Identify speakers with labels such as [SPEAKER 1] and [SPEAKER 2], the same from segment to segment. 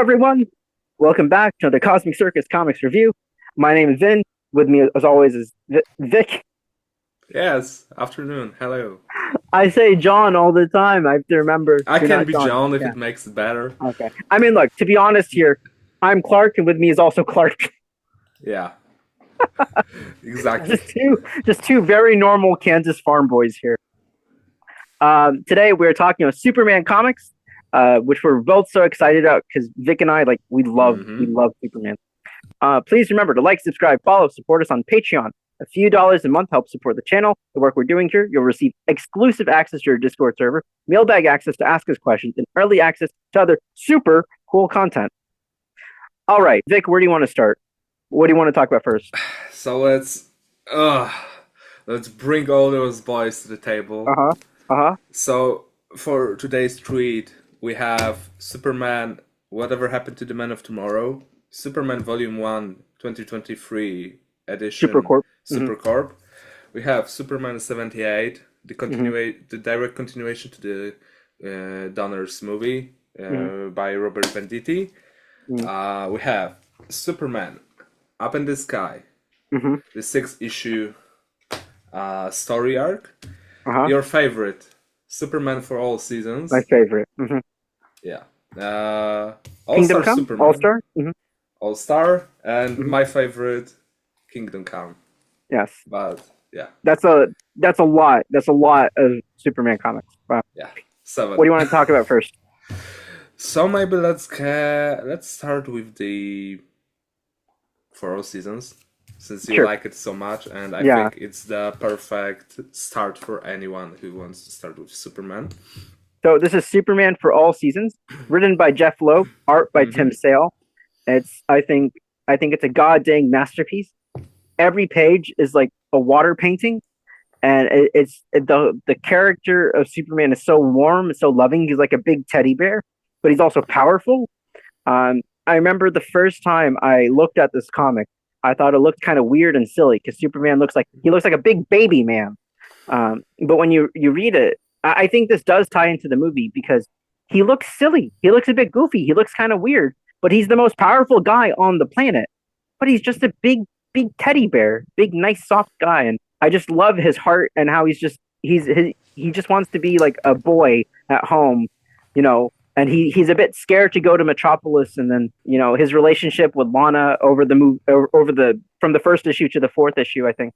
[SPEAKER 1] everyone. Welcome back to the Cosmic Circus Comics Review. My name is Vin. With me, as always, is Vic.
[SPEAKER 2] Yes, afternoon. Hello.
[SPEAKER 1] I say John all the time. I have to remember.
[SPEAKER 2] I
[SPEAKER 1] you're
[SPEAKER 2] can
[SPEAKER 1] not
[SPEAKER 2] be
[SPEAKER 1] John.
[SPEAKER 2] John if
[SPEAKER 1] Yeah.
[SPEAKER 2] it makes it better.
[SPEAKER 1] Okay. I mean, look, to be honest here, I'm Clark, and with me is also Clark.
[SPEAKER 2] Yeah. Exactly.
[SPEAKER 1] just two very normal Kansas farm boys here. Today, we're talking about Superman comics, which we're both so excited about because Vic and I, we love Superman. Please remember to like, subscribe, follow, support us on Patreon. A few dollars a month helps support the channel, the work we're doing here. You'll receive exclusive access to your Discord server, mailbag access to ask us questions, and early access to other super cool content. All right, Vic, where do you want to start? What do you want to talk about first?
[SPEAKER 2] So let's bring all those boys to the table. So for today's treat, we have Superman, Whatever Happened to the Man of Tomorrow, Superman Volume 1, 2023 edition.
[SPEAKER 1] Supercorp.
[SPEAKER 2] Supercorp. We have Superman 78, the direct continuation to the Donner's movie by Robert Venditti. We have Superman Up in the Sky, the 6th issue story arc. Your favorite, Superman for All Seasons.
[SPEAKER 1] My favorite.
[SPEAKER 2] Yeah.
[SPEAKER 1] Kingdom Come?
[SPEAKER 2] Superman.
[SPEAKER 1] All-Star?
[SPEAKER 2] All-Star, and my favorite, Kingdom Come.
[SPEAKER 1] Yes.
[SPEAKER 2] But yeah.
[SPEAKER 1] That's a lot. That's a lot of Superman comics. Wow.
[SPEAKER 2] Yeah. 7.
[SPEAKER 1] What do you want to talk about first?
[SPEAKER 2] So maybe let's start with the For All Seasons, since you like it so much, and I think it's the perfect start for anyone who wants to start with Superman.
[SPEAKER 1] So this is Superman for All Seasons, written by Jeph Loeb, art by Tim Sale. I think it's a goddamn masterpiece. Every page is like a water painting, and the character of Superman is so warm, so loving. He's like a big teddy bear, but he's also powerful. I remember the first time I looked at this comic, I thought it looked kind of weird and silly because Superman looks like a big baby man. But when you read it, I think this does tie into the movie because he looks silly. He looks a bit goofy. He looks kind of weird, but he's the most powerful guy on the planet. But he's just a big teddy bear, big, nice, soft guy. And I just love his heart and how he just wants to be like a boy at home, and he's a bit scared to go to Metropolis. And then, his relationship with Lana from the first issue to the 4th issue, I think.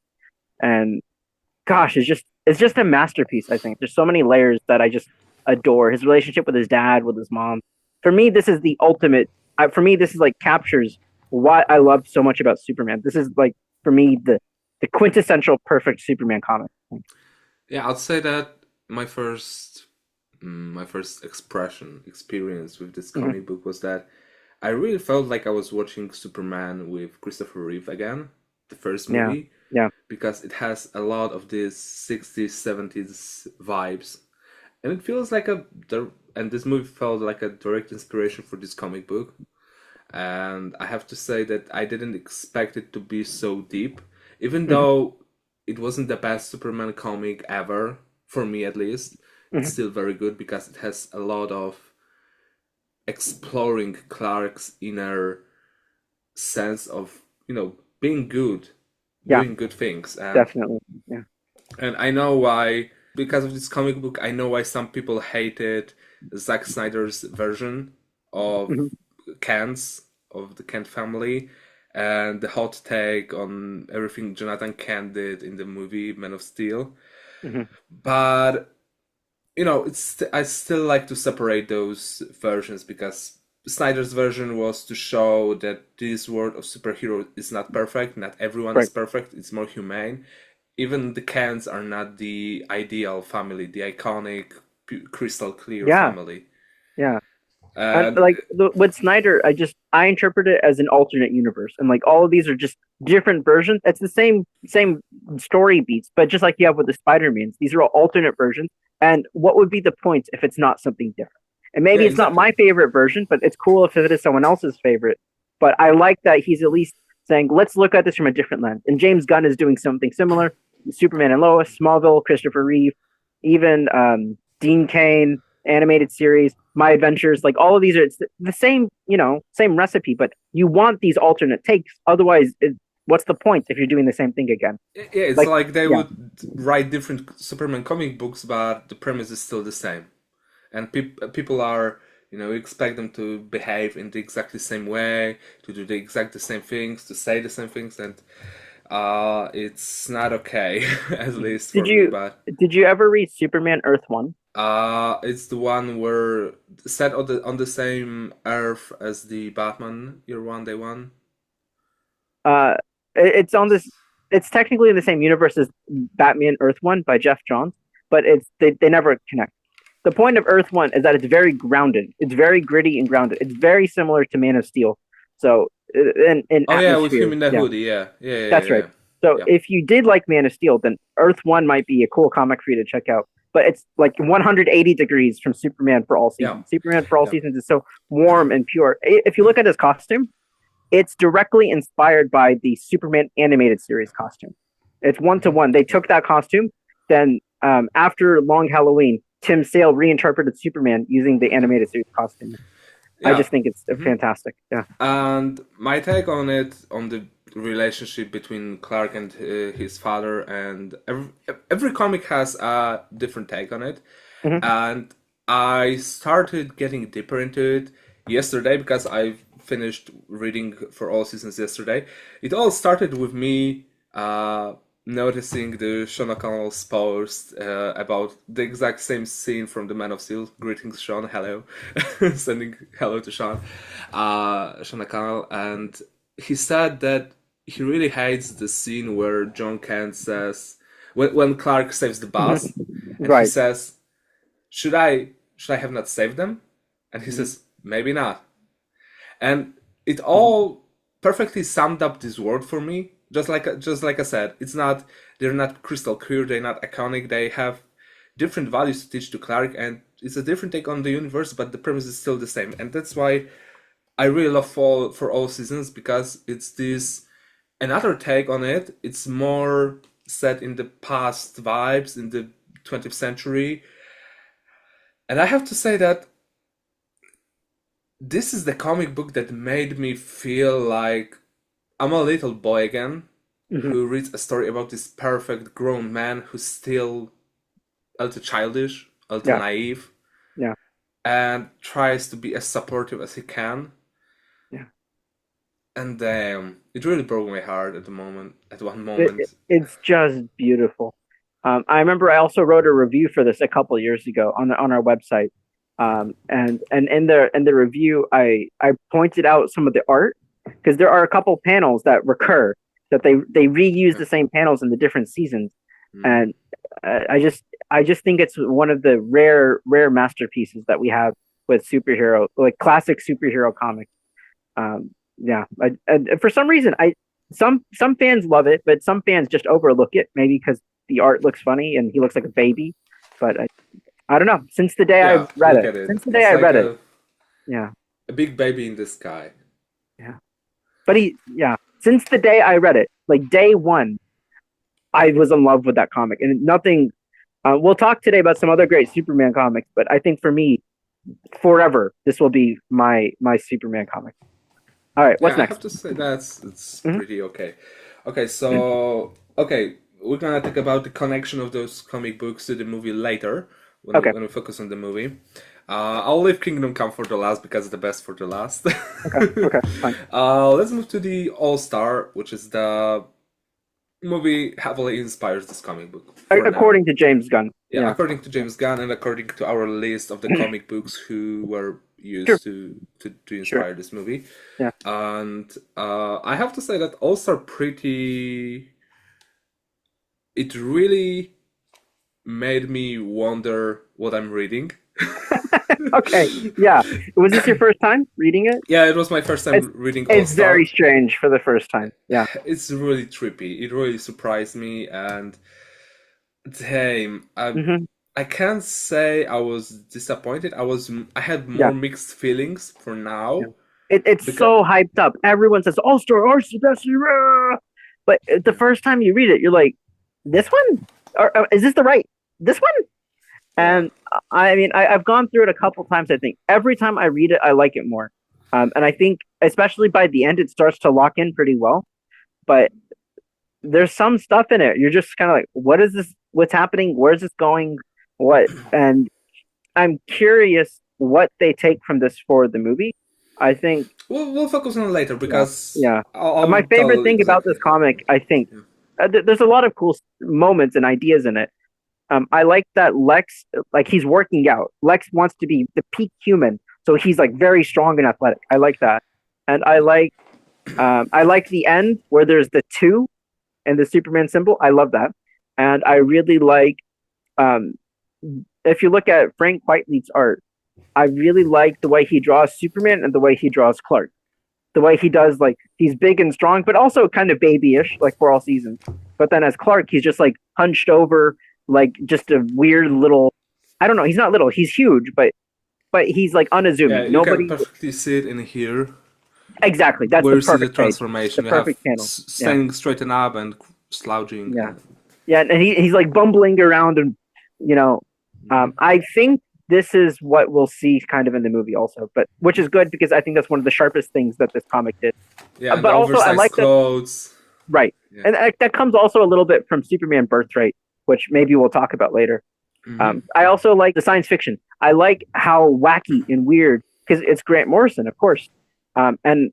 [SPEAKER 1] And gosh, it's just a masterpiece, I think. There's so many layers that I just adore. His relationship with his dad, with his mom. For me, this is the ultimate. This is captures what I love so much about Superman. This is for me the quintessential perfect Superman comic.
[SPEAKER 2] Yeah, I'd say that my first experience with this comic book was that I really felt like I was watching Superman with Christopher Reeve again, the first movie.
[SPEAKER 1] Yeah.
[SPEAKER 2] Because it has a lot of these 60s, 70s vibes. And it feels like and this movie felt like a direct inspiration for this comic book. And I have to say that I didn't expect it to be so deep, even though it wasn't the best Superman comic ever, for me at least. It's still very good because it has a lot of exploring Clark's inner sense of, being good, doing good things. And,
[SPEAKER 1] definitely, yeah.
[SPEAKER 2] And I know why, because of this comic book, I know why some people hated Zack Snyder's version of Kent's, of the Kent family, and the hot take on everything Jonathan Kent did in the movie Man of Steel. But I still like to separate those versions because Snyder's version was to show that this world of superhero is not perfect. Not everyone is perfect. It's more humane. Even the Kents are not the ideal family, the iconic, crystal clear family.
[SPEAKER 1] Yeah. And with Snyder, I interpret it as an alternate universe, and all of these are just different versions. It's the same story beats, but just like you have with the Spider-Mans, these are all alternate versions. And what would be the point if it's not something different? And maybe it's not my favorite version, but it's cool if it is someone else's favorite. But I like that he's at least saying, let's look at this from a different lens. And James Gunn is doing something similar. Superman and Lois, Smallville, Christopher Reeve, even Dean Cain, animated series, My Adventures, like all of these are it's the same, same recipe, but you want these alternate takes. Otherwise, what's the point if you're doing the same thing again?
[SPEAKER 2] Yeah, it's like they would write different Superman comic books, but the premise is still the same. And people are, expect them to behave in the exactly same way, to do the exact same things, to say the same things, and it's not okay, at least for me. But
[SPEAKER 1] did you ever read Superman Earth 1?
[SPEAKER 2] It's the one where set on the same Earth as the Batman Year One, Day One.
[SPEAKER 1] It's on this. It's technically in the same universe as Batman Earth 1 by Jeph Johns, but they never connect. The point of Earth 1 is that it's very grounded. It's very gritty and grounded. It's very similar to Man of Steel. So in
[SPEAKER 2] with him in the hoodie, yeah,
[SPEAKER 1] that's right. So if you did like Man of Steel, then Earth 1 might be a cool comic for you to check out. But it's like 180 degrees from Superman for All Seasons. Yeah. Superman for All Seasons is so warm and pure. If you look at his costume, it's directly inspired by the Superman animated series costume. It's 1-to-1. They took that costume, then after Long Halloween, Tim Sale reinterpreted Superman using the animated series costume. Yeah. I just think it's fantastic. Yeah.
[SPEAKER 2] And my take on it, on the relationship between Clark and his father, and every comic has a different take on it. And I started getting deeper into it yesterday because I finished reading for All Seasons yesterday. It all started with me noticing the Sean O'Connell's post about the exact same scene from the Man of Steel. Greetings, Sean. Hello. Sending hello to Sean O'Connell. And he said that he really hates the scene where John Kent says, when Clark saves the boss, and he says, should I have not saved them? And he says, maybe not. And it all perfectly summed up this world for me. Just like I said, they're not crystal clear, they're not iconic, they have different values to teach to Clark, and it's a different take on the universe, but the premise is still the same. And that's why I really love Fall for All Seasons, because it's this another take on it. It's more set in the past vibes, in the 20th century. And I have to say that this is the comic book that made me feel like I'm a little boy again, who reads a story about this perfect grown man who's still a little childish, a little naive, and tries to be as supportive as he can. Yeah. And it really broke my heart at one moment.
[SPEAKER 1] It's just beautiful. I remember I also wrote a review for this a couple of years ago on our website. And in the review, I pointed out some of the art, because there are a couple panels that recur, that they reuse the same panels in the different seasons, and I just think it's one of the rare masterpieces that we have with superhero, like classic superhero comics. For some reason, some fans love it, but some fans just overlook it, maybe because the art looks funny and he looks like a baby. But I don't know. Since the day I read it,
[SPEAKER 2] a big baby in the sky.
[SPEAKER 1] Yeah. But since the day I read it, like day one, I was in love with that comic. And nothing, we'll talk today about some other great Superman comics, but I think for me, forever, this will be my Superman comic. All right, what's next?
[SPEAKER 2] I have to say it's pretty okay. Okay, so, we're going to talk about the connection of those comic books to the movie later, when we focus on the movie. I'll leave Kingdom Come for the last because it's the best for the last.
[SPEAKER 1] Okay, fine.
[SPEAKER 2] Let's move to the All-Star, which is the movie heavily inspires this comic book.
[SPEAKER 1] According to James Gunn.
[SPEAKER 2] Yeah, according to James Gunn and according to our list of the comic books who were used to inspire this movie.
[SPEAKER 1] Yeah.
[SPEAKER 2] And I have to say that All-Star it really made me wonder what I'm reading.
[SPEAKER 1] Okay, yeah. Was this your first time reading it?
[SPEAKER 2] Yeah, it was my first time reading All-Star.
[SPEAKER 1] It's very strange for the first time. Yeah.
[SPEAKER 2] It's really trippy. It really surprised me, and damn, I can't say I was disappointed. I had more mixed feelings for now.
[SPEAKER 1] Yeah. It's so hyped up. Everyone says All-Star, best year. But the first time you read it, you're like, this one? Or is this the right? This one?
[SPEAKER 2] Yeah.
[SPEAKER 1] And I mean, I've gone through it a couple times. I think every time I read it, I like it more. And I think, especially by the end, it starts to lock in pretty well. But there's some stuff in it. You're just kind of like, what is this? What's happening? Where's this going? What? And I'm curious what they take from this for the movie. I think,
[SPEAKER 2] We'll focus on it later
[SPEAKER 1] yeah,
[SPEAKER 2] because
[SPEAKER 1] yeah. My
[SPEAKER 2] I'll
[SPEAKER 1] favorite
[SPEAKER 2] tell
[SPEAKER 1] thing about
[SPEAKER 2] exactly.
[SPEAKER 1] this comic, I think,
[SPEAKER 2] Yeah.
[SPEAKER 1] there's a lot of cool moments and ideas in it. I like that Lex, like he's working out. Lex wants to be the peak human, so he's like very strong and athletic. I like that, and I like the end where there's the two and the Superman symbol. I love that, and I really like um, if you look at Frank Whiteley's art, I really like the way he draws Superman and the way he draws Clark. The way he does, like he's big and strong, but also kind of babyish, like for all seasons. But then as Clark, he's just like hunched over, like just a weird little. I don't know. He's not little. He's huge, but he's like
[SPEAKER 2] Yeah,
[SPEAKER 1] unassuming.
[SPEAKER 2] you can
[SPEAKER 1] Nobody
[SPEAKER 2] perfectly see it in here
[SPEAKER 1] exactly. That's
[SPEAKER 2] where
[SPEAKER 1] the
[SPEAKER 2] you see the
[SPEAKER 1] perfect page, the
[SPEAKER 2] transformation. You have
[SPEAKER 1] perfect panel. Yeah,
[SPEAKER 2] standing straighten up and slouching.
[SPEAKER 1] yeah, yeah. And he's like bumbling around, and you know, I think this is what we'll see kind of in the movie also, but which is good because I think that's one of the sharpest things that this comic did.
[SPEAKER 2] Yeah, and the
[SPEAKER 1] But also, I
[SPEAKER 2] oversized
[SPEAKER 1] like that.
[SPEAKER 2] clothes.
[SPEAKER 1] Right.
[SPEAKER 2] Yeah.
[SPEAKER 1] And that comes also a little bit from Superman Birthright, which maybe we'll talk about later. I also like the science fiction. I like how wacky and weird, because it's Grant Morrison, of course. And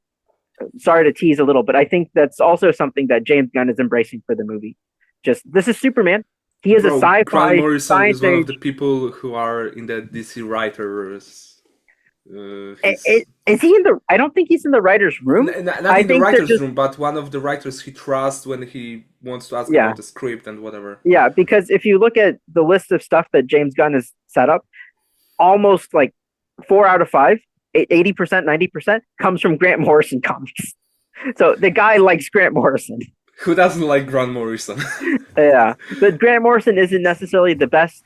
[SPEAKER 1] sorry to tease a little, but I think that's also something that James Gunn is embracing for the movie. Just, this is Superman. He is a
[SPEAKER 2] Bro, Grant
[SPEAKER 1] sci-fi
[SPEAKER 2] Morrison
[SPEAKER 1] science
[SPEAKER 2] is one of the
[SPEAKER 1] age.
[SPEAKER 2] people who are in the DC writers. He's
[SPEAKER 1] Is he in the? I don't think he's in the writer's room.
[SPEAKER 2] not
[SPEAKER 1] I
[SPEAKER 2] in the
[SPEAKER 1] think they're
[SPEAKER 2] writers'
[SPEAKER 1] just,
[SPEAKER 2] room, but one of the writers he trusts when he wants to ask
[SPEAKER 1] yeah.
[SPEAKER 2] about the script and whatever.
[SPEAKER 1] Yeah, because if you look at the list of stuff that James Gunn has set up, almost like 4 out of 5, 80%, 90% comes from Grant Morrison comics. So the guy likes Grant Morrison.
[SPEAKER 2] Who doesn't like Grant Morrison?
[SPEAKER 1] Yeah, but Grant Morrison isn't necessarily the best.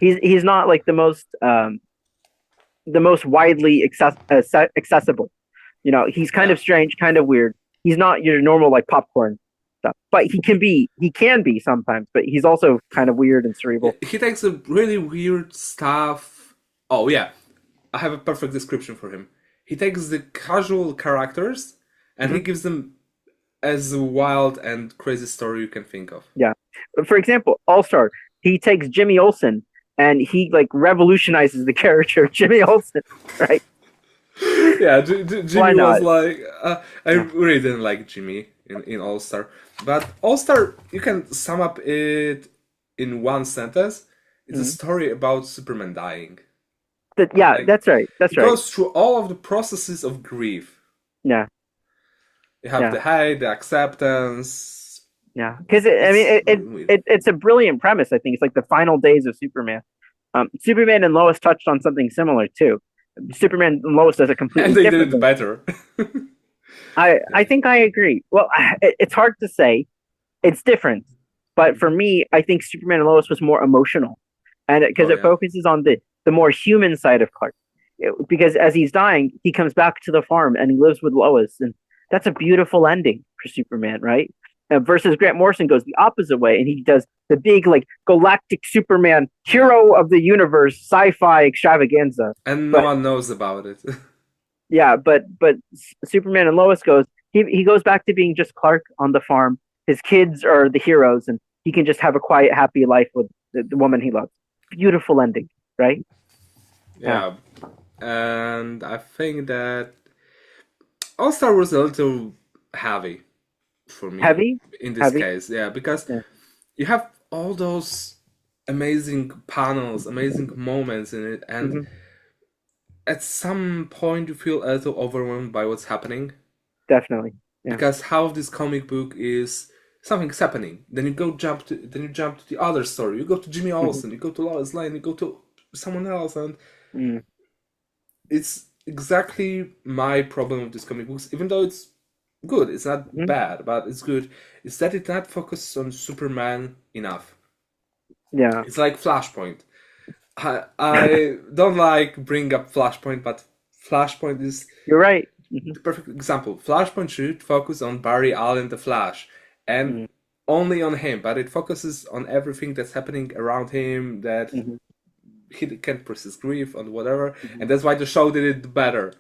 [SPEAKER 1] He's not like the most widely accessible. You know, he's kind of strange, kind of weird. He's not your normal like popcorn stuff, but he can be sometimes. But he's also kind of weird and cerebral.
[SPEAKER 2] He takes a really weird stuff. Oh yeah, I have a perfect description for him. He takes the casual characters and he gives them as wild and crazy story you can think of.
[SPEAKER 1] Yeah, for example, All Star. He takes Jimmy Olsen and he like revolutionizes the character of Jimmy Olsen, right?
[SPEAKER 2] Yeah, Jimmy was like, I really didn't like Jimmy in All Star, but All Star you can sum up it in one sentence. It's a story about Superman dying.
[SPEAKER 1] That's right. That's
[SPEAKER 2] It
[SPEAKER 1] right.
[SPEAKER 2] goes through all of the processes of grief.
[SPEAKER 1] Yeah.
[SPEAKER 2] You have the hate, the acceptance.
[SPEAKER 1] Yeah, because it's a brilliant premise. I think it's like the final days of Superman. Superman and Lois touched on something similar too. Superman and Lois does a completely
[SPEAKER 2] and they
[SPEAKER 1] different
[SPEAKER 2] did it better.
[SPEAKER 1] I think I agree. Well, it's hard to say. It's different, but for me, I think Superman and Lois was more emotional, and because it focuses on the more human side of Clark. Because as he's dying, he comes back to the farm and he lives with Lois, and that's a beautiful ending for Superman, right? Versus Grant Morrison goes the opposite way, and he does the big like galactic Superman hero of the universe sci-fi extravaganza,
[SPEAKER 2] and no one knows about it.
[SPEAKER 1] Yeah, but Superman and Lois he goes back to being just Clark on the farm. His kids are the heroes, and he can just have a quiet, happy life with the woman he loves. Beautiful ending, right?
[SPEAKER 2] Yeah. And I think that All Star was a little heavy for me.
[SPEAKER 1] Heavy?
[SPEAKER 2] In this case, yeah, because you have all those amazing panels, amazing moments in it, and at some point you feel a little overwhelmed by what's happening.
[SPEAKER 1] Definitely. Yeah.
[SPEAKER 2] Because half this comic book is something's happening. Then you jump to the other story. You go to Jimmy Olsen, you go to Lois Lane, you go to someone else, and it's exactly my problem with these comic books. Even though it's good, it's not bad, but it's good. Is that it not focuses on Superman enough?
[SPEAKER 1] Yeah,
[SPEAKER 2] it's like Flashpoint. I don't like bring up Flashpoint, but Flashpoint is
[SPEAKER 1] you're right.
[SPEAKER 2] The perfect example. Flashpoint should focus on Barry Allen, the Flash, and only on him, but it focuses on everything that's happening around him that he can't process grief and whatever, and that's why the show did it better.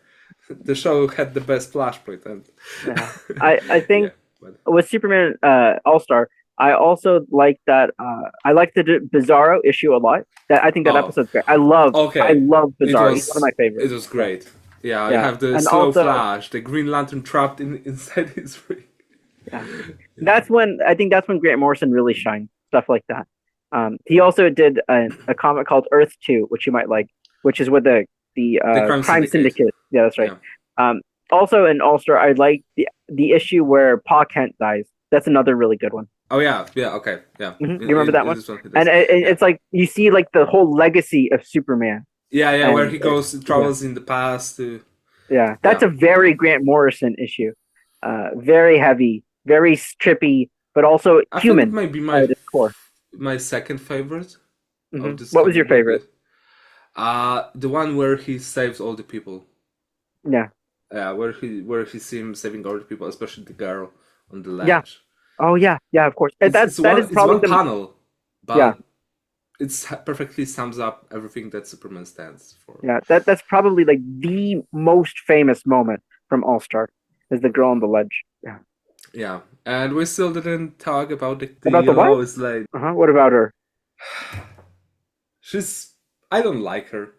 [SPEAKER 2] The show had the best flashpoint, and
[SPEAKER 1] I think
[SPEAKER 2] but
[SPEAKER 1] with Superman All-Star, I also like that. I like the Bizarro issue a lot. I think that episode's great. I love Bizarro. He's one of my favorites.
[SPEAKER 2] It was great. Yeah, you
[SPEAKER 1] Yeah.
[SPEAKER 2] have the
[SPEAKER 1] And
[SPEAKER 2] slow
[SPEAKER 1] also-
[SPEAKER 2] flash, the Green Lantern trapped inside his ring.
[SPEAKER 1] Yeah. That's when Grant Morrison really shined. Stuff like that. He also did a comic called Earth 2, which you might like, which is with the Crime Syndicate. Yeah, that's right.
[SPEAKER 2] Yeah.
[SPEAKER 1] Also in All-Star, I like the issue where Pa Kent dies. That's another really good one.
[SPEAKER 2] Oh yeah, okay, yeah.
[SPEAKER 1] You remember that one?
[SPEAKER 2] It is
[SPEAKER 1] And it's like you see like the whole legacy of Superman.
[SPEAKER 2] Yeah, where he travels in the past to.
[SPEAKER 1] Yeah, that's a very Grant Morrison issue. Very heavy, very trippy, but also
[SPEAKER 2] I
[SPEAKER 1] human.
[SPEAKER 2] think it might be
[SPEAKER 1] at its core.
[SPEAKER 2] my second favorite. Of this
[SPEAKER 1] What was your favorite?
[SPEAKER 2] The one where he saves all the people.
[SPEAKER 1] Yeah.
[SPEAKER 2] Yeah, where he seems saving all the people, especially the girl on the ledge.
[SPEAKER 1] Yeah. Oh yeah, of course.
[SPEAKER 2] It's
[SPEAKER 1] probably
[SPEAKER 2] one panel, but
[SPEAKER 1] Yeah.
[SPEAKER 2] it's perfectly sums up everything that Superman stands for.
[SPEAKER 1] Yeah, that's probably like the most famous moment from All-Star is the girl on the ledge. Yeah.
[SPEAKER 2] Yeah, and we still didn't talk about the
[SPEAKER 1] About the what?
[SPEAKER 2] Lois Lane.
[SPEAKER 1] What about her?
[SPEAKER 2] I don't like her.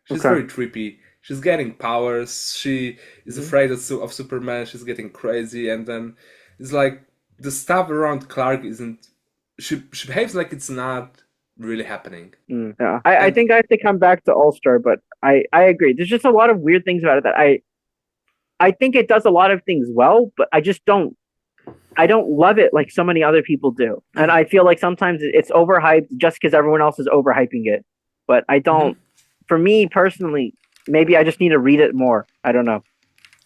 [SPEAKER 2] She's
[SPEAKER 1] Okay.
[SPEAKER 2] very trippy. She's getting powers. She is afraid of Superman. She's getting crazy, and then it's like the stuff around Clark isn't. She behaves like it's not really happening.
[SPEAKER 1] Yeah, I think I have to come back to All-Star, but I agree. There's just a lot of weird things about it that I think it does a lot of things well, but I just don't love it like so many other people do. And I feel like sometimes it's overhyped just because everyone else is overhyping it. But I don't, for me personally, maybe I just need to read it more. I don't know.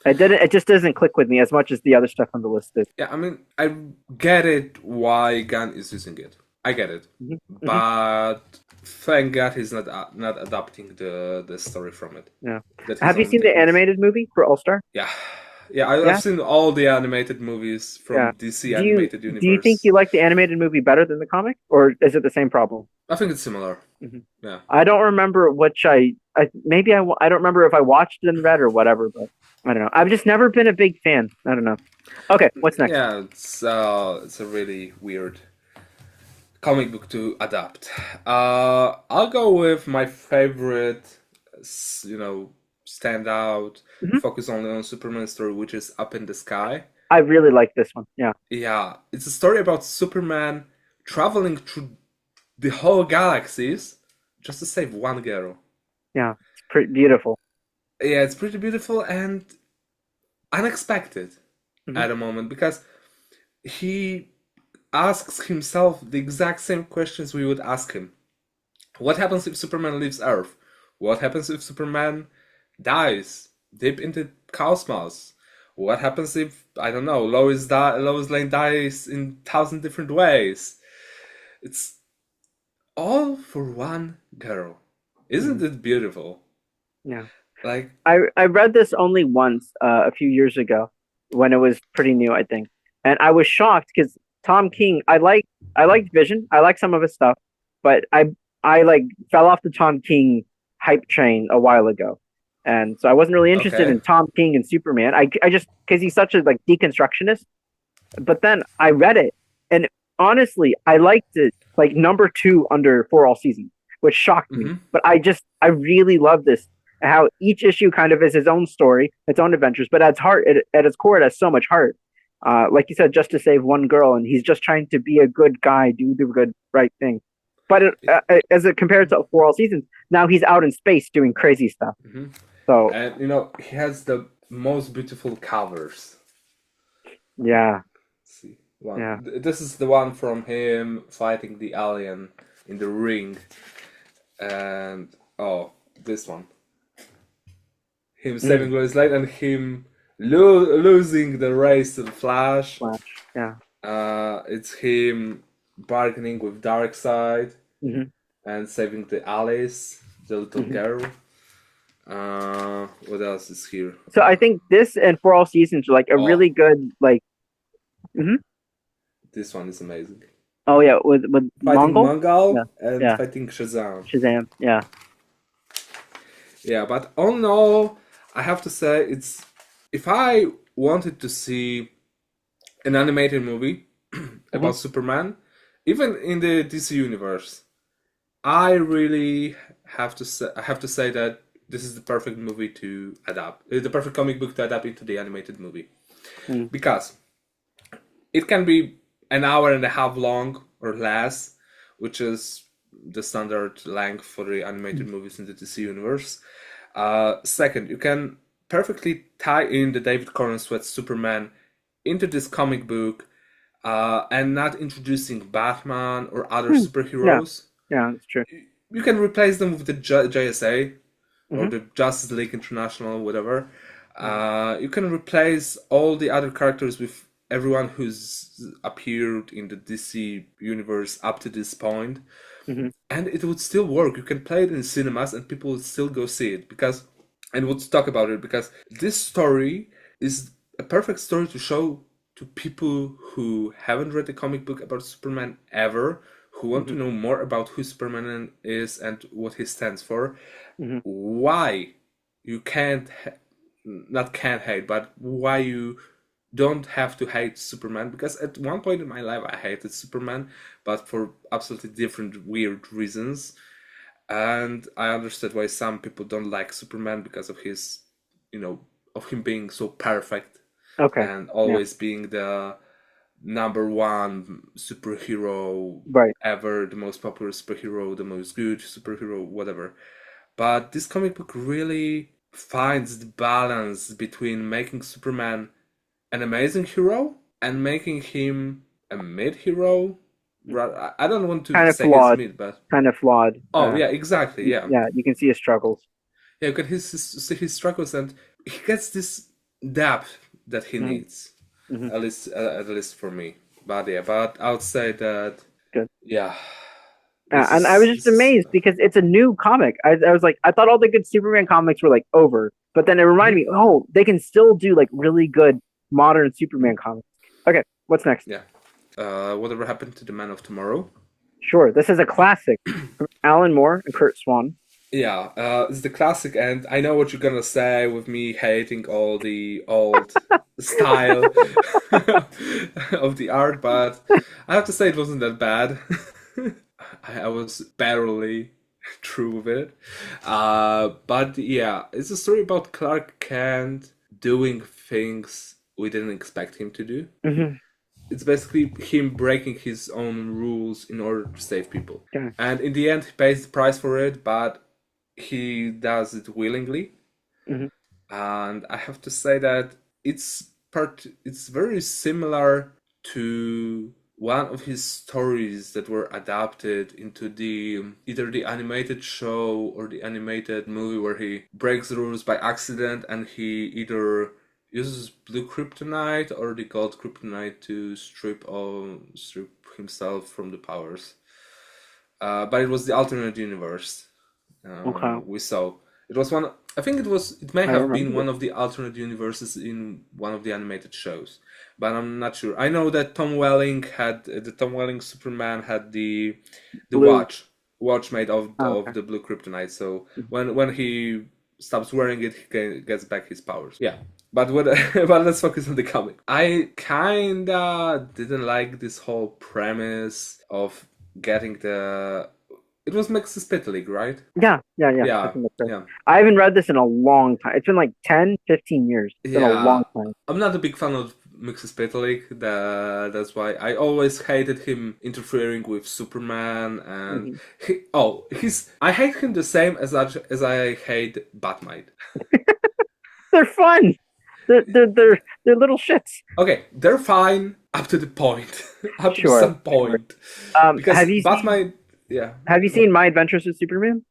[SPEAKER 1] It just doesn't click with me as much as the other stuff on the list did.
[SPEAKER 2] Yeah, I mean, I get it why Gunn is using it. I get it. But thank God he's not adapting the story from it.
[SPEAKER 1] Yeah. Have you seen the animated movie for All-Star?
[SPEAKER 2] Yeah. I've seen all the animated movies from DC animated universe.
[SPEAKER 1] Do you think you like the animated movie better than the comic, or is it the same problem?
[SPEAKER 2] I think it's similar. Yeah.
[SPEAKER 1] I don't remember which I don't remember if I watched it and read or whatever, but I don't know. I've just never been a big fan. I don't know. Okay, what's next?
[SPEAKER 2] Yeah, it's a really weird comic book to adapt. I'll go with my favorite, stand out, focus only on Superman story, which is Up in the Sky.
[SPEAKER 1] I really like this one. Yeah.
[SPEAKER 2] Yeah, it's a story about Superman traveling through the whole galaxies just to save one girl.
[SPEAKER 1] Yeah, it's pretty beautiful.
[SPEAKER 2] Yeah, it's pretty beautiful and unexpected at the moment because he asks himself the exact same questions we would ask him. What happens if Superman leaves Earth? What happens if Superman dies deep into cosmos? What happens if, I don't know, Lois Lane dies in 1,000 different ways? It's all for one girl. Isn't it beautiful?
[SPEAKER 1] Yeah.
[SPEAKER 2] Like
[SPEAKER 1] I read this only once a few years ago when it was pretty new, I think. And I was shocked because Tom King, I liked Vision. I like some of his stuff, but I like fell off the Tom King hype train a while ago. And so I wasn't really interested in Tom King and Superman. I just because he's such a like deconstructionist. But then I read it, and honestly, I liked it like number 2 under For All Seasons, which shocked me. But I really love this. How each issue kind of is his own story, its own adventures, but at its core, it has so much heart. Like you said, just to save one girl, and he's just trying to be a good guy, do the good, right thing. But as it compared to For All Seasons, now he's out in space doing crazy stuff. So,
[SPEAKER 2] and he has the most beautiful covers.
[SPEAKER 1] Yeah.
[SPEAKER 2] Let's see. This is the one from him fighting the alien in the ring, and this one. Him saving Lois Lane and him losing the race to the Flash.
[SPEAKER 1] Yeah.
[SPEAKER 2] It's him bargaining with Darkseid and saving the Alice, the little girl. What else is here?
[SPEAKER 1] So I think this and For All Seasons are like a really good like.
[SPEAKER 2] This one is amazing.
[SPEAKER 1] Oh yeah, with
[SPEAKER 2] fighting
[SPEAKER 1] Mongol
[SPEAKER 2] and fighting Shazam.
[SPEAKER 1] Yeah.
[SPEAKER 2] Yeah, but all in all, I have to say it's if I wanted to see an animated movie
[SPEAKER 1] Mhm.
[SPEAKER 2] about Superman, even in the DC universe, I really have to say that this is the perfect movie to adapt, the perfect comic book to adapt into the animated movie
[SPEAKER 1] Mm.
[SPEAKER 2] because it can be an hour and a half long or less, which is the standard length for the animated movies in the DC universe. Second, you can perfectly tie in the David Corenswet Superman into this comic book and not introducing Batman or other
[SPEAKER 1] Hmm. Yeah,
[SPEAKER 2] superheroes.
[SPEAKER 1] yeah, that's true.
[SPEAKER 2] You can replace them with the JSA or
[SPEAKER 1] Hmm.
[SPEAKER 2] the Justice League International, whatever. You can replace all the other characters with everyone who's appeared in the DC universe up to this point,
[SPEAKER 1] Hmm.
[SPEAKER 2] and it would still work. You can play it in cinemas, and people would still go see it because, and would talk about it because this story is a perfect story to show to people who haven't read the comic book about Superman ever, who want to
[SPEAKER 1] Hmm.
[SPEAKER 2] know more about who Superman is and what he stands for,
[SPEAKER 1] Hmm.
[SPEAKER 2] why you not can't hate, but why you don't have to hate Superman. Because at one point in my life, I hated Superman, but for absolutely different weird reasons. And I understood why some people don't like Superman because of his, of him being so perfect
[SPEAKER 1] Okay.
[SPEAKER 2] and
[SPEAKER 1] Yeah.
[SPEAKER 2] always being the number one superhero
[SPEAKER 1] Right.
[SPEAKER 2] ever, the most popular superhero, the most good superhero, whatever. But this comic book really finds the balance between making Superman an amazing hero and making him a mid hero. I don't want to
[SPEAKER 1] Kind of
[SPEAKER 2] say he's
[SPEAKER 1] flawed.
[SPEAKER 2] mid, but
[SPEAKER 1] Kind of flawed.
[SPEAKER 2] oh yeah, exactly, yeah,
[SPEAKER 1] Yeah, you can see his struggles.
[SPEAKER 2] yeah. You can see his struggles, and he gets this depth that he
[SPEAKER 1] Hmm.
[SPEAKER 2] needs,
[SPEAKER 1] Hmm.
[SPEAKER 2] at least for me. But yeah, but I would say that
[SPEAKER 1] Good.
[SPEAKER 2] yeah, this
[SPEAKER 1] And I was
[SPEAKER 2] is
[SPEAKER 1] just
[SPEAKER 2] this is
[SPEAKER 1] amazed because it's a new comic. I was like, I thought all the good Superman comics were like over, but then it reminded
[SPEAKER 2] Mhm.
[SPEAKER 1] me, oh, they can still do like really good modern Superman comics. Okay, what's next?
[SPEAKER 2] Yeah. Whatever happened to the Man of Tomorrow?
[SPEAKER 1] Sure, this is a classic from Alan Moore and Curt Swan.
[SPEAKER 2] Yeah, it's the classic, and I know what you're gonna say with me hating all the old style of the art, but I have to say it wasn't that bad. I was barely through with it. But yeah, it's a story about Clark Kent doing things we didn't expect him to do.
[SPEAKER 1] Hmm.
[SPEAKER 2] It's basically him breaking his own rules in order to save people.
[SPEAKER 1] Yeah.
[SPEAKER 2] And in the end, he pays the price for it, but he does it willingly.
[SPEAKER 1] Hmm.
[SPEAKER 2] And I have to say that it's very similar to one of his stories that were adapted into the either the animated show or the animated movie where he breaks the rules by accident and he either uses blue kryptonite or the gold kryptonite to strip himself from the powers. But it was the alternate universe
[SPEAKER 1] Okay,
[SPEAKER 2] we saw. It was one. I think it was. It may
[SPEAKER 1] I
[SPEAKER 2] have been
[SPEAKER 1] remember
[SPEAKER 2] one
[SPEAKER 1] this.
[SPEAKER 2] of the alternate universes in one of the animated shows, but I'm not sure. I know that Tom Welling had the Tom Welling Superman had the
[SPEAKER 1] Blue.
[SPEAKER 2] watch made
[SPEAKER 1] Oh,
[SPEAKER 2] of
[SPEAKER 1] okay.
[SPEAKER 2] the blue kryptonite. So
[SPEAKER 1] Mhm.
[SPEAKER 2] when he stops wearing it, gets back his powers. Yeah. But what? But let's focus on the comic. I kinda didn't like this whole premise of getting the. It was Max Spit League, right?
[SPEAKER 1] Yeah. I
[SPEAKER 2] Yeah,
[SPEAKER 1] think that's right.
[SPEAKER 2] yeah,
[SPEAKER 1] I haven't read this in a long time. It's been like 10, 15 years. It's been a long
[SPEAKER 2] yeah.
[SPEAKER 1] time.
[SPEAKER 2] I'm not a big fan of Mixes Petalik. That's why I always hated him interfering with Superman, and
[SPEAKER 1] Hmm.
[SPEAKER 2] I hate him the same as I hate Batmite.
[SPEAKER 1] They're fun. They're little shits.
[SPEAKER 2] Okay, they're fine up to the point, up to
[SPEAKER 1] Sure,
[SPEAKER 2] some
[SPEAKER 1] sure.
[SPEAKER 2] point, because
[SPEAKER 1] Have you seen
[SPEAKER 2] Batmite, yeah,
[SPEAKER 1] My Adventures with Superman?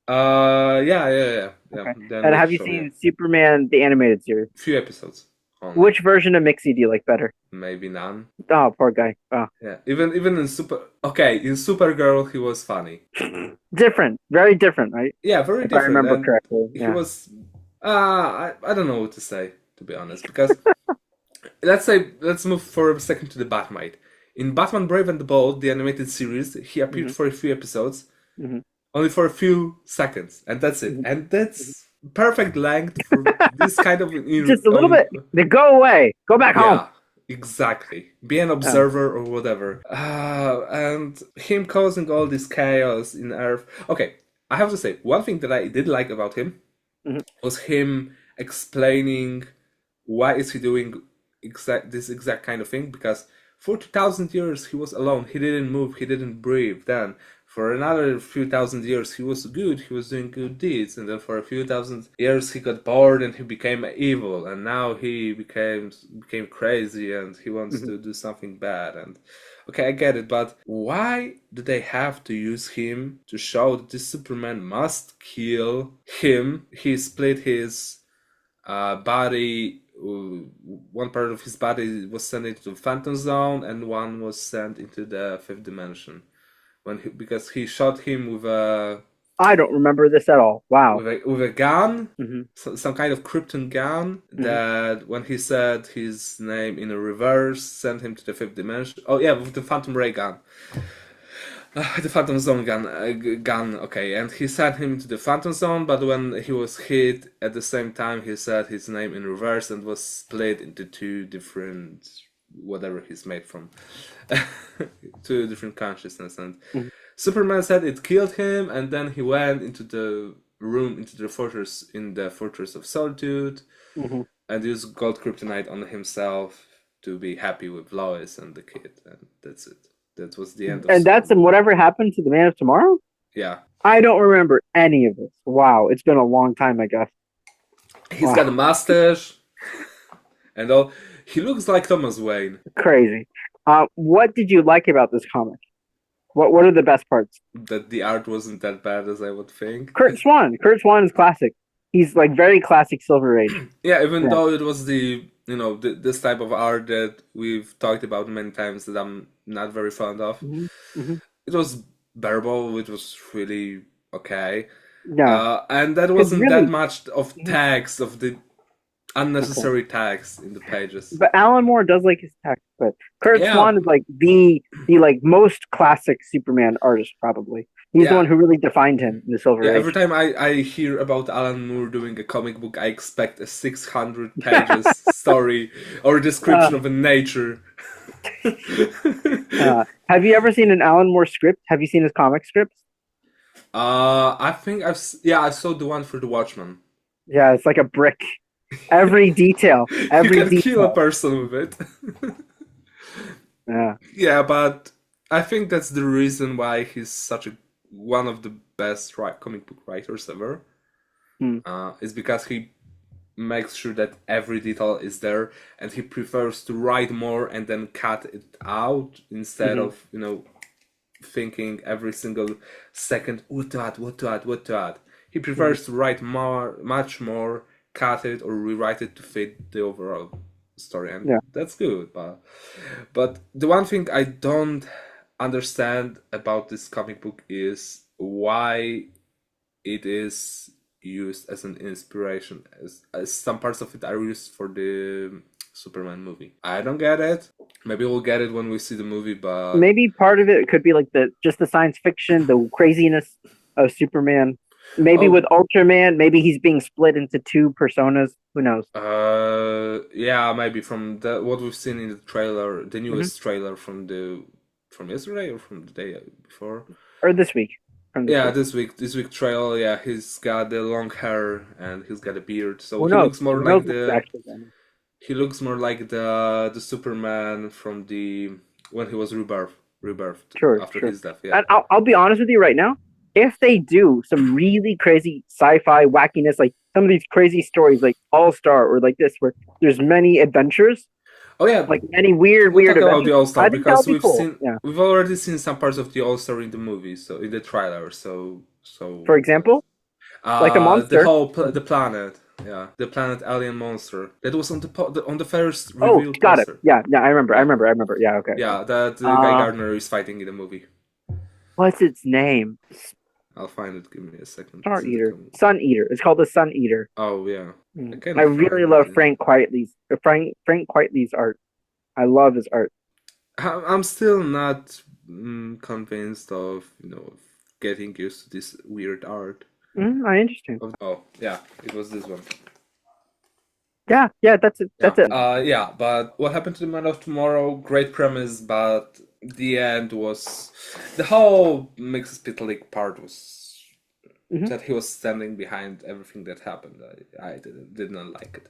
[SPEAKER 2] yeah.
[SPEAKER 1] Okay.
[SPEAKER 2] The
[SPEAKER 1] And
[SPEAKER 2] animated
[SPEAKER 1] have you
[SPEAKER 2] show, yeah,
[SPEAKER 1] seen Superman the animated series?
[SPEAKER 2] few episodes only,
[SPEAKER 1] Which version of Mixie do you like better?
[SPEAKER 2] maybe none.
[SPEAKER 1] Oh, poor guy. Oh.
[SPEAKER 2] Yeah, even in in Supergirl he was funny.
[SPEAKER 1] Different. Very different, right?
[SPEAKER 2] Yeah, very
[SPEAKER 1] If I
[SPEAKER 2] different,
[SPEAKER 1] remember
[SPEAKER 2] and
[SPEAKER 1] correctly.
[SPEAKER 2] he
[SPEAKER 1] Yeah.
[SPEAKER 2] was. I don't know what to say, to be honest, because let's move for a second to the Batmite. In Batman Brave and the Bold, the animated series, he appeared
[SPEAKER 1] Hmm.
[SPEAKER 2] for a few episodes,
[SPEAKER 1] Hmm.
[SPEAKER 2] only for a few seconds, and that's it. And that's perfect length for this kind of
[SPEAKER 1] just a little bit. They go away. Go back home.
[SPEAKER 2] Yeah, exactly. Be an observer or whatever. And him causing all this chaos in Earth. Okay, I have to say, one thing that I did like about him was him explaining why is he doing this exact kind of thing, because for 2,000 years he was alone. He didn't move, he didn't breathe. Then for another few thousand years he was good, he was doing good deeds, and then for a few thousand years he got bored and he became evil, and now he became crazy and he wants to do something bad. And okay, I get it, but why do they have to use him to show that this Superman must kill him? He split his body. One part of his body was sent into the Phantom Zone, and one was sent into the fifth dimension. Because he shot him with a...
[SPEAKER 1] I don't remember this at all. Wow.
[SPEAKER 2] With a gun, some kind of Krypton gun, that when he said his name in a reverse, sent him to the fifth dimension. Oh yeah, with the Phantom Ray gun. The Phantom Zone gun, okay, and he sent him to the Phantom Zone, but when he was hit, at the same time he said his name in reverse and was split into two different, whatever he's made from, two different consciousness. And Superman said it killed him, and then he went into the room, into the fortress, in the Fortress of Solitude, and used gold kryptonite on himself to be happy with Lois and the kid, and that's it. That was the end of
[SPEAKER 1] And that's in whatever happened to the Man of Tomorrow?
[SPEAKER 2] Yeah.
[SPEAKER 1] I don't remember any of this. Wow, it's been a long time, I guess.
[SPEAKER 2] He's got a mustache and all. He looks like Thomas Wayne.
[SPEAKER 1] Crazy. What did you like about this comic? What are the best parts?
[SPEAKER 2] That the art wasn't that bad as I would think.
[SPEAKER 1] Curt Swan is classic. He's like very classic Silver Age.
[SPEAKER 2] Yeah, even though it was this type of art that we've talked about many times that I'm not very fond of. It was bearable, it was really okay.
[SPEAKER 1] Yeah.
[SPEAKER 2] And that wasn't really that much of text, of the unnecessary text in the pages.
[SPEAKER 1] But Alan Moore does like his text, but Curt Swan is like the like most classic Superman artist, probably. He's the one who really defined him in the Silver Age.
[SPEAKER 2] Every time I hear about Alan Moore doing a comic book, I expect a 600 pages story or description of a nature.
[SPEAKER 1] Have you ever seen an Alan Moore script? Have you seen his comic scripts?
[SPEAKER 2] I think I saw the one for The Watchmen.
[SPEAKER 1] Yeah, it's like a brick. Every detail.
[SPEAKER 2] You can kill a person with it. Yeah, but I think that's the reason why he's one of the best comic book writers ever. Is because he makes sure that every detail is there, and he prefers to write more and then cut it out instead of thinking every single second what to add. He prefers to write much more, cut it or rewrite it to fit the overall story, and that's good. But the one thing I don't understand about this comic book is why it is used as an inspiration, as some parts of it are used for the Superman movie. I don't get it. Maybe we'll get it when we see the movie, but
[SPEAKER 1] maybe part of it could be like the science fiction, the craziness of Superman. Maybe with Ultraman, maybe he's being split into two personas. Who knows?
[SPEAKER 2] Yeah, maybe from what we've seen in the trailer, the newest trailer from yesterday or from the day before,
[SPEAKER 1] or this week.
[SPEAKER 2] This week trailer. Yeah, he's got the long hair and he's got a beard, so he looks more like he looks more like the Superman from when he was rebirthed after his death. Yeah,
[SPEAKER 1] and I'll be honest with you right now. If they do some really crazy sci-fi wackiness, like some of these crazy stories, like All-Star or like this, where there's many adventures.
[SPEAKER 2] Oh yeah,
[SPEAKER 1] like many weird adventures.
[SPEAKER 2] About the All-Star because we've already seen some parts of the All-Star in the movie, so in the trailer. So
[SPEAKER 1] for example, like the monster,
[SPEAKER 2] the planet. Yeah, the planet alien monster that was on the first reveal.
[SPEAKER 1] Got poster. It. Yeah, I remember. Yeah, okay.
[SPEAKER 2] Yeah, that Guy Gardner is fighting in the movie.
[SPEAKER 1] What's its name?
[SPEAKER 2] I'll find it. Give me a second.
[SPEAKER 1] Sun Eater. It's called the Sun Eater.
[SPEAKER 2] Oh yeah.
[SPEAKER 1] I really love Frank Quitely's art. I love his art.
[SPEAKER 2] I'm still not convinced of getting used to this weird art.
[SPEAKER 1] Interesting.
[SPEAKER 2] Oh, yeah, it was this one.
[SPEAKER 1] Yeah, that's it. That's it.
[SPEAKER 2] Yeah, but what happened to the Man of Tomorrow? Great premise, but the end was the whole Mxyzptlk part was that he was standing behind everything that happened. I did not like it.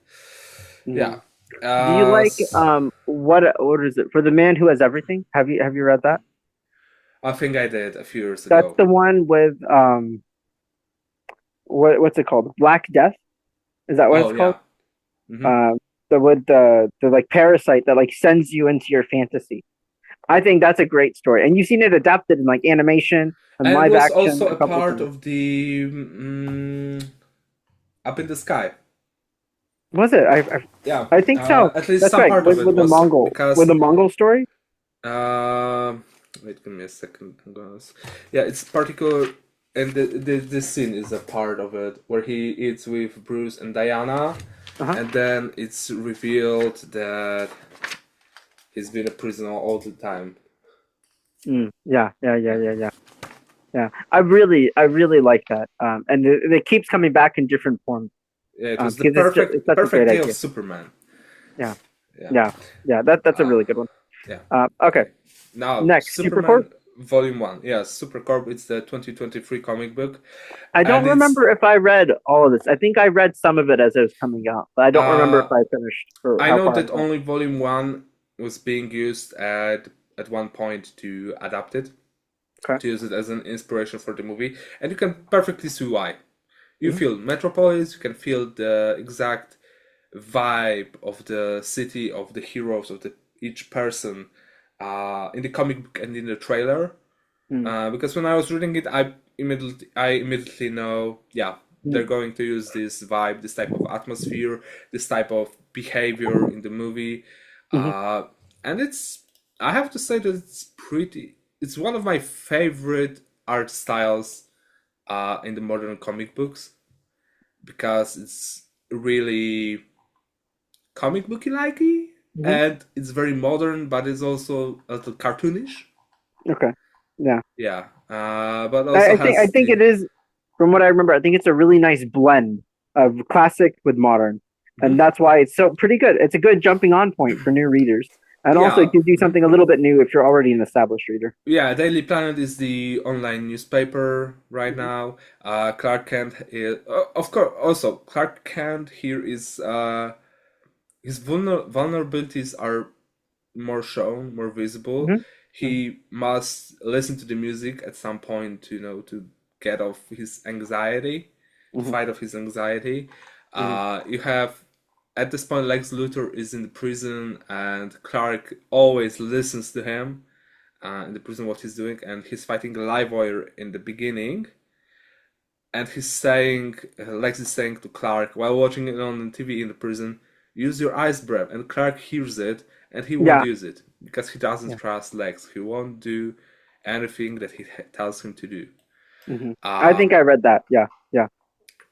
[SPEAKER 2] Yeah.
[SPEAKER 1] Do you like what is it for the man who has everything? Have you read that?
[SPEAKER 2] I think I did a few years
[SPEAKER 1] That's
[SPEAKER 2] ago.
[SPEAKER 1] the one with what's it called? Black Death? Is that what it's called? With the like parasite that like sends you into your fantasy. I think that's a great story, and you've seen it adapted in like animation and
[SPEAKER 2] And it
[SPEAKER 1] live
[SPEAKER 2] was
[SPEAKER 1] action
[SPEAKER 2] also
[SPEAKER 1] a
[SPEAKER 2] a
[SPEAKER 1] couple
[SPEAKER 2] part
[SPEAKER 1] times.
[SPEAKER 2] of the Up in the Sky.
[SPEAKER 1] Was it?
[SPEAKER 2] Yeah,
[SPEAKER 1] I think so.
[SPEAKER 2] at least
[SPEAKER 1] That's
[SPEAKER 2] some
[SPEAKER 1] right.
[SPEAKER 2] part of it
[SPEAKER 1] With the
[SPEAKER 2] was
[SPEAKER 1] Mongol
[SPEAKER 2] because
[SPEAKER 1] with the Mongol story.
[SPEAKER 2] wait, give me a second. Yeah, it's particular, and this scene is a part of it where he eats with Bruce and Diana, and then it's revealed that he's been a prisoner all the time.
[SPEAKER 1] Yeah. I really like that. And it keeps coming back in different forms.
[SPEAKER 2] Yeah, it was the
[SPEAKER 1] Because it's such a
[SPEAKER 2] perfect
[SPEAKER 1] great
[SPEAKER 2] day
[SPEAKER 1] idea.
[SPEAKER 2] of Superman.
[SPEAKER 1] Yeah.
[SPEAKER 2] Yeah.
[SPEAKER 1] That's a really good one.
[SPEAKER 2] Yeah.
[SPEAKER 1] Okay.
[SPEAKER 2] Now,
[SPEAKER 1] Next,
[SPEAKER 2] Superman
[SPEAKER 1] Supercorp.
[SPEAKER 2] Volume 1. Yeah, Supercorp, it's the 2023 comic book.
[SPEAKER 1] I don't
[SPEAKER 2] And it's
[SPEAKER 1] remember if I read all of this. I think I read some of it as it was coming out, but I don't remember if I finished or
[SPEAKER 2] I
[SPEAKER 1] how
[SPEAKER 2] know
[SPEAKER 1] far I
[SPEAKER 2] that
[SPEAKER 1] got.
[SPEAKER 2] only Volume 1 was being used at one point to adapt it,
[SPEAKER 1] Okay.
[SPEAKER 2] to use it as an inspiration for the movie, and you can perfectly see why. You feel Metropolis, you can feel the exact vibe of the city, of the heroes, of each person in the comic book and in the trailer. Because when I was reading it, I immediately know, yeah, they're going to use this vibe, this type of atmosphere, this type of behavior in the movie, and I have to say that it's one of my favorite art styles in the modern comic books, because it's really comic booky likey, and it's very modern, but it's also a little cartoonish.
[SPEAKER 1] Okay. Yeah.
[SPEAKER 2] Yeah, but also
[SPEAKER 1] I
[SPEAKER 2] has
[SPEAKER 1] think it is, from what I remember, I think it's a really nice blend of classic with modern. And that's why it's so pretty good. It's a good jumping on point for new readers. And also it gives you something a little bit new if you're already an established reader.
[SPEAKER 2] Yeah, Daily Planet is the online newspaper right now. Clark Kent is, of course, also Clark Kent here is his vulnerabilities are more shown, more visible. He must listen to the music at some point to to get off his anxiety, to fight off his anxiety. You have at this point Lex Luthor is in the prison, and Clark always listens to him in the prison what he's doing, and he's fighting a live wire in the beginning. And he's saying, Lex is saying to Clark while watching it on TV in the prison, use your ice breath. And Clark hears it, and he won't use it because he doesn't trust Lex. He won't do anything that he tells him to do.
[SPEAKER 1] I think I read that. Yeah.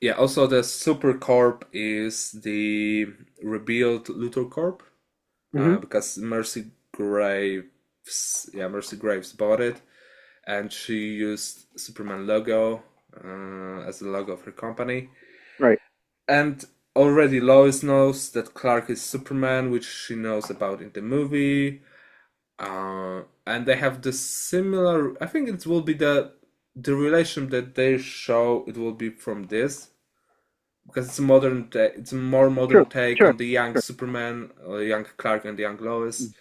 [SPEAKER 2] Yeah, also the Supercorp is the rebuilt Luthor Corp, because Mercy Graves bought it, and she used Superman logo as the logo of her company.
[SPEAKER 1] Right.
[SPEAKER 2] And already Lois knows that Clark is Superman, which she knows about in the movie. And they have the similar. I think it will be the relation that they show. It will be from this, because it's a modern. It's a more modern take on the young Superman, young Clark, and young Lois.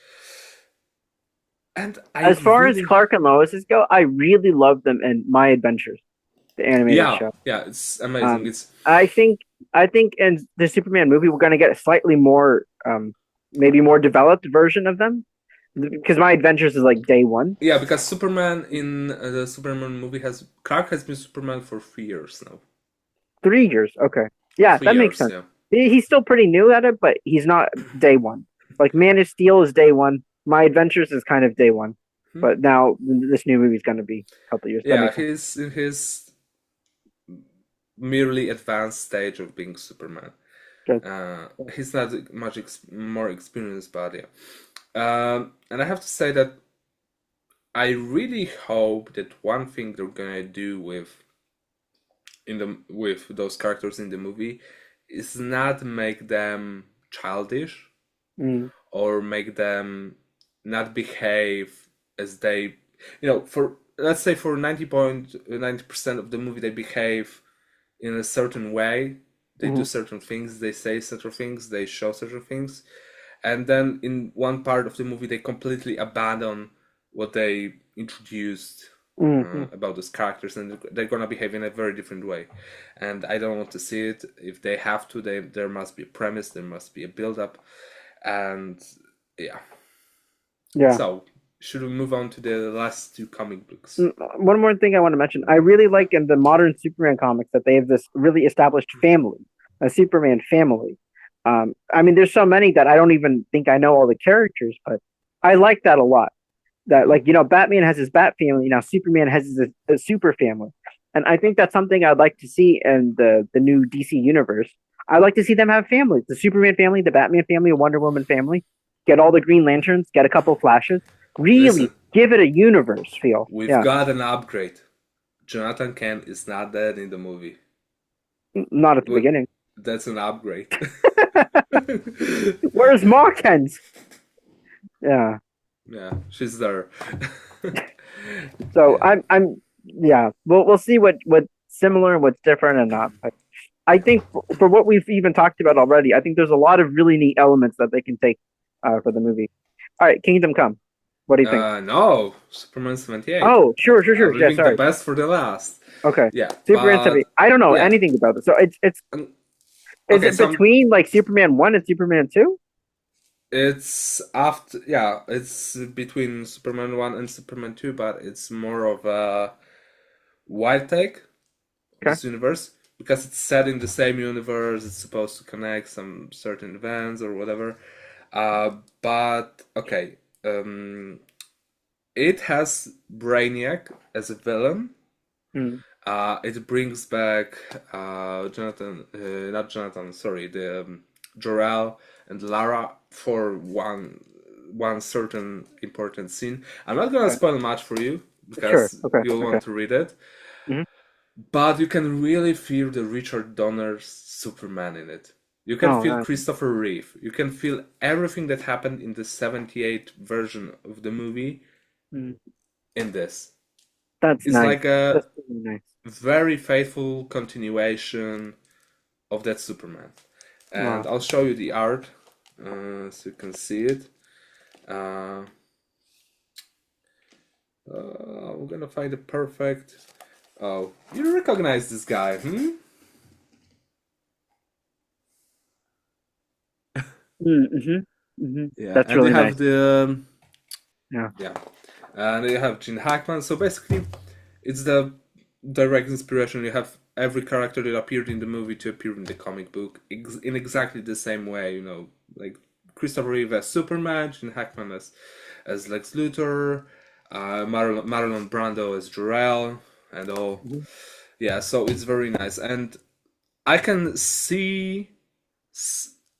[SPEAKER 2] And
[SPEAKER 1] as far as Clark and Lois go, I really love them in My Adventures, the animated show.
[SPEAKER 2] Yeah, it's amazing.
[SPEAKER 1] I think in the Superman movie we're going to get a slightly more, maybe more developed version of them, because My Adventures is like day one.
[SPEAKER 2] Yeah, because Superman in the Superman movie Clark has been Superman for 3 years now.
[SPEAKER 1] 3 years, okay, yeah, that makes sense. Yeah. He's still pretty new at it, but he's not day one. Like Man of Steel is day one. My Adventures is kind of day one, but now this new movie is going to be a couple of years.
[SPEAKER 2] Yeah, he's in his merely advanced stage of being Superman. He's not much more experienced, but yeah. And I have to say that I really hope that one thing they're gonna do with those characters in the movie is not make them childish
[SPEAKER 1] Mm,
[SPEAKER 2] or make them not behave as they, for let's say for 90% of the movie they behave in a certain way. They do
[SPEAKER 1] mhm,
[SPEAKER 2] certain things, they say certain things, they show certain things, and then in one part of the movie they completely abandon what they introduced
[SPEAKER 1] mhm,
[SPEAKER 2] about those characters, and they're gonna behave in a very different way. And I don't want to see it. If they have to, there must be a premise, there must be a build up, and yeah.
[SPEAKER 1] yeah.
[SPEAKER 2] So should we move on to the last two comic books?
[SPEAKER 1] One more thing I want to mention. I really like in the modern Superman comics that they have this really established family, a Superman family. I mean, there's so many that I don't even think I know all the characters, but I like that a lot. That, like, Batman has his Bat family, now Superman has his a super family, and I think that's something I'd like to see in the new DC universe. I'd like to see them have families: the Superman family, the Batman family, a Wonder Woman family. Get all the Green Lanterns, get a couple Flashes. Really
[SPEAKER 2] Listen,
[SPEAKER 1] give it a universe feel.
[SPEAKER 2] we've
[SPEAKER 1] Yeah,
[SPEAKER 2] got an upgrade. Jonathan Kent is not dead in the movie.
[SPEAKER 1] not at the
[SPEAKER 2] Well,
[SPEAKER 1] beginning.
[SPEAKER 2] that's an upgrade.
[SPEAKER 1] Where's Markens? Yeah.
[SPEAKER 2] Yeah, she's there.
[SPEAKER 1] So
[SPEAKER 2] Yeah.
[SPEAKER 1] yeah. We'll see what's similar and what's different and not. But I think for what we've even talked about already, I think there's a lot of really neat elements that they can take for the movie. All right, Kingdom Come. What do you think?
[SPEAKER 2] No, Superman 78.
[SPEAKER 1] Oh, sure.
[SPEAKER 2] I'm
[SPEAKER 1] Yeah,
[SPEAKER 2] leaving the
[SPEAKER 1] sorry.
[SPEAKER 2] best for the last.
[SPEAKER 1] Okay.
[SPEAKER 2] Yeah,
[SPEAKER 1] Superman 70.
[SPEAKER 2] but
[SPEAKER 1] I don't know
[SPEAKER 2] yeah.
[SPEAKER 1] anything about this. So it's
[SPEAKER 2] Um,
[SPEAKER 1] is
[SPEAKER 2] Okay,
[SPEAKER 1] it between like Superman 1 and Superman 2?
[SPEAKER 2] it's after, yeah, it's between Superman 1 and Superman 2, but it's more of a wild take of
[SPEAKER 1] Okay.
[SPEAKER 2] this universe because it's set in the same universe. It's supposed to connect some certain events or whatever. But okay, it has Brainiac as a villain.
[SPEAKER 1] Mm.
[SPEAKER 2] It brings back not Jonathan, sorry, the Jor-El and Lara for one certain important scene. I'm not gonna
[SPEAKER 1] Okay.
[SPEAKER 2] spoil much for you
[SPEAKER 1] Sure.
[SPEAKER 2] because
[SPEAKER 1] Okay.
[SPEAKER 2] you'll
[SPEAKER 1] Okay.
[SPEAKER 2] want to read it,
[SPEAKER 1] Mhm.
[SPEAKER 2] but you can really feel the Richard Donner's Superman in it. You can
[SPEAKER 1] Oh,
[SPEAKER 2] feel
[SPEAKER 1] nice.
[SPEAKER 2] Christopher Reeve. You can feel everything that happened in the 78 version of the movie
[SPEAKER 1] Mm.
[SPEAKER 2] in this.
[SPEAKER 1] That's
[SPEAKER 2] It's
[SPEAKER 1] nice.
[SPEAKER 2] like a
[SPEAKER 1] That's really nice.
[SPEAKER 2] very faithful continuation of that Superman. And
[SPEAKER 1] Wow.
[SPEAKER 2] I'll show you the art so you can see it. I'm gonna find the perfect. Oh, you recognize this guy, hmm?
[SPEAKER 1] Mm-hmm. Mm-hmm.
[SPEAKER 2] Yeah,
[SPEAKER 1] That's
[SPEAKER 2] and they
[SPEAKER 1] really nice.
[SPEAKER 2] have the
[SPEAKER 1] Yeah.
[SPEAKER 2] yeah, and they have Gene Hackman. So basically, it's the direct inspiration. You have every character that appeared in the movie to appear in the comic book in exactly the same way. Like Christopher Reeve as Superman, Gene Hackman as Lex Luthor, Marlon Brando as Jor-El, and all.
[SPEAKER 1] Mhm.
[SPEAKER 2] Yeah, so it's very nice, and I can see,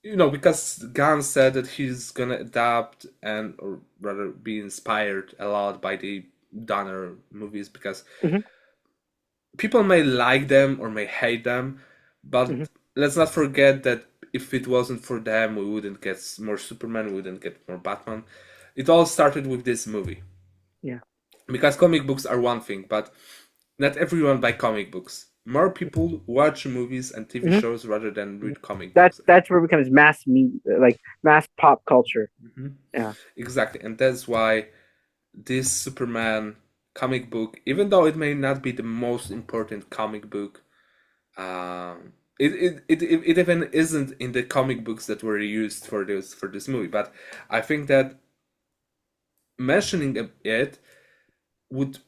[SPEAKER 2] because Gunn said that he's gonna adapt and, or rather, be inspired a lot by the Donner movies because
[SPEAKER 1] Mhm.
[SPEAKER 2] people may like them or may hate them,
[SPEAKER 1] Mhm.
[SPEAKER 2] but let's not forget that if it wasn't for them, we wouldn't get more Superman, we wouldn't get more Batman. It all started with this movie.
[SPEAKER 1] Yeah.
[SPEAKER 2] Because comic books are one thing, but not everyone buy comic books. More people watch movies and TV
[SPEAKER 1] Mhm.
[SPEAKER 2] shows rather than read comic
[SPEAKER 1] That's
[SPEAKER 2] books.
[SPEAKER 1] that's where it becomes like mass pop culture.
[SPEAKER 2] Mhm.
[SPEAKER 1] Yeah.
[SPEAKER 2] Exactly, and that's why this Superman comic book, even though it may not be the most important comic book, it even isn't in the comic books that were used for this movie. But I think that mentioning it would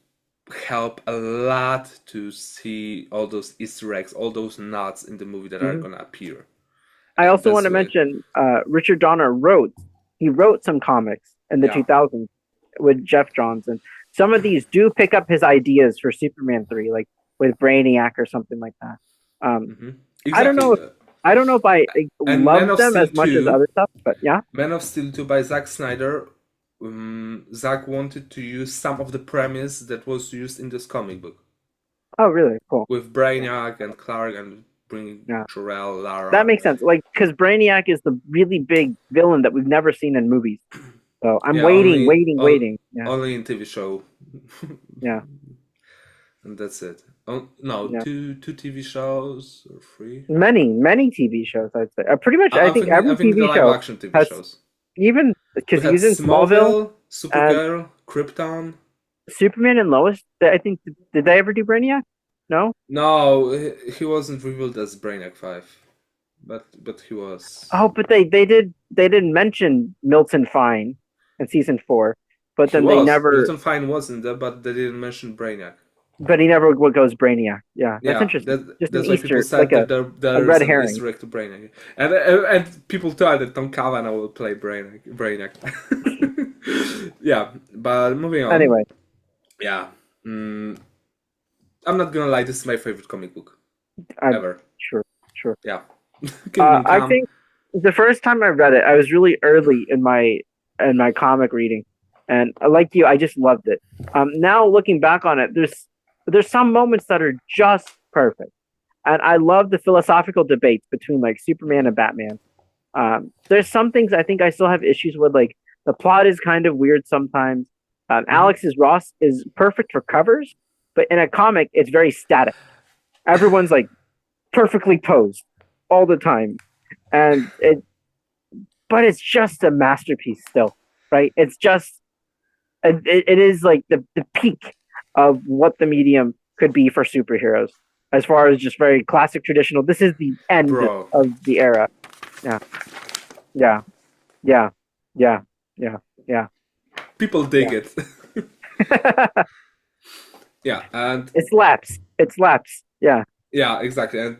[SPEAKER 2] help a lot to see all those Easter eggs, all those nods in the movie that are
[SPEAKER 1] Mhm.
[SPEAKER 2] gonna appear,
[SPEAKER 1] I
[SPEAKER 2] and
[SPEAKER 1] also want
[SPEAKER 2] that's
[SPEAKER 1] to
[SPEAKER 2] why.
[SPEAKER 1] mention Richard Donner he wrote some comics in the
[SPEAKER 2] Yeah.
[SPEAKER 1] 2000s with Jeph Johnson. Some of these do pick up his ideas for Superman 3, like with Brainiac or something like that.
[SPEAKER 2] Hmm.
[SPEAKER 1] I don't know
[SPEAKER 2] Exactly.
[SPEAKER 1] if I don't know if I
[SPEAKER 2] And
[SPEAKER 1] love them as much as other stuff, but yeah.
[SPEAKER 2] Man of Steel 2 by Zack Snyder Zach wanted to use some of the premise that was used in this comic book
[SPEAKER 1] Oh, really? Cool.
[SPEAKER 2] with Brainiac and Clark and bringing
[SPEAKER 1] Yeah.
[SPEAKER 2] Jor-El, Lara.
[SPEAKER 1] That makes sense. Like, because Brainiac is the really big villain that we've never seen in movies. So I'm
[SPEAKER 2] Yeah,
[SPEAKER 1] waiting. Yeah.
[SPEAKER 2] Only in TV show.
[SPEAKER 1] Yeah.
[SPEAKER 2] And that's it. Oh, no,
[SPEAKER 1] Yeah.
[SPEAKER 2] two TV shows or three.
[SPEAKER 1] Many TV shows, I'd say. Pretty much, I think every
[SPEAKER 2] I think
[SPEAKER 1] TV
[SPEAKER 2] the live
[SPEAKER 1] show
[SPEAKER 2] action TV
[SPEAKER 1] has,
[SPEAKER 2] shows.
[SPEAKER 1] even because
[SPEAKER 2] We had
[SPEAKER 1] he was in Smallville,
[SPEAKER 2] Supergirl, Krypton.
[SPEAKER 1] Superman and Lois. I think did they ever do Brainiac? No.
[SPEAKER 2] No, he wasn't revealed as Brainiac 5, but he was.
[SPEAKER 1] Oh, but they didn't mention Milton Fine in season 4, but then they never.
[SPEAKER 2] Milton Fine wasn't there, but they didn't mention Brainiac.
[SPEAKER 1] But he never goes Brainiac. Yeah, that's interesting.
[SPEAKER 2] That's why people said that there
[SPEAKER 1] red
[SPEAKER 2] is
[SPEAKER 1] herring.
[SPEAKER 2] an Easter egg to Brainiac, and people thought that Tom Cavanagh will play Brainiac. Yeah, but moving on.
[SPEAKER 1] Anyway.
[SPEAKER 2] Yeah. I'm not gonna lie, this is my favorite comic book ever.
[SPEAKER 1] Sure.
[SPEAKER 2] Yeah.
[SPEAKER 1] I think the first time I read it, I was really early in my comic reading, and like you, I just loved it. Now looking back on it, there's some moments that are just perfect, and I love the philosophical debates between like Superman and Batman. There's some things I think I still have issues with, like the plot is kind of weird sometimes. Alex's Ross is perfect for covers, but in a comic, it's very static. Everyone's like perfectly posed all the time, but it's just a masterpiece still, right? It's just, it is like the peak of what the medium could be for superheroes, as far as just very classic, traditional. This is the end of the era. Yeah.
[SPEAKER 2] People dig it. Yeah, and
[SPEAKER 1] it slaps. Yeah.
[SPEAKER 2] Yeah, exactly, and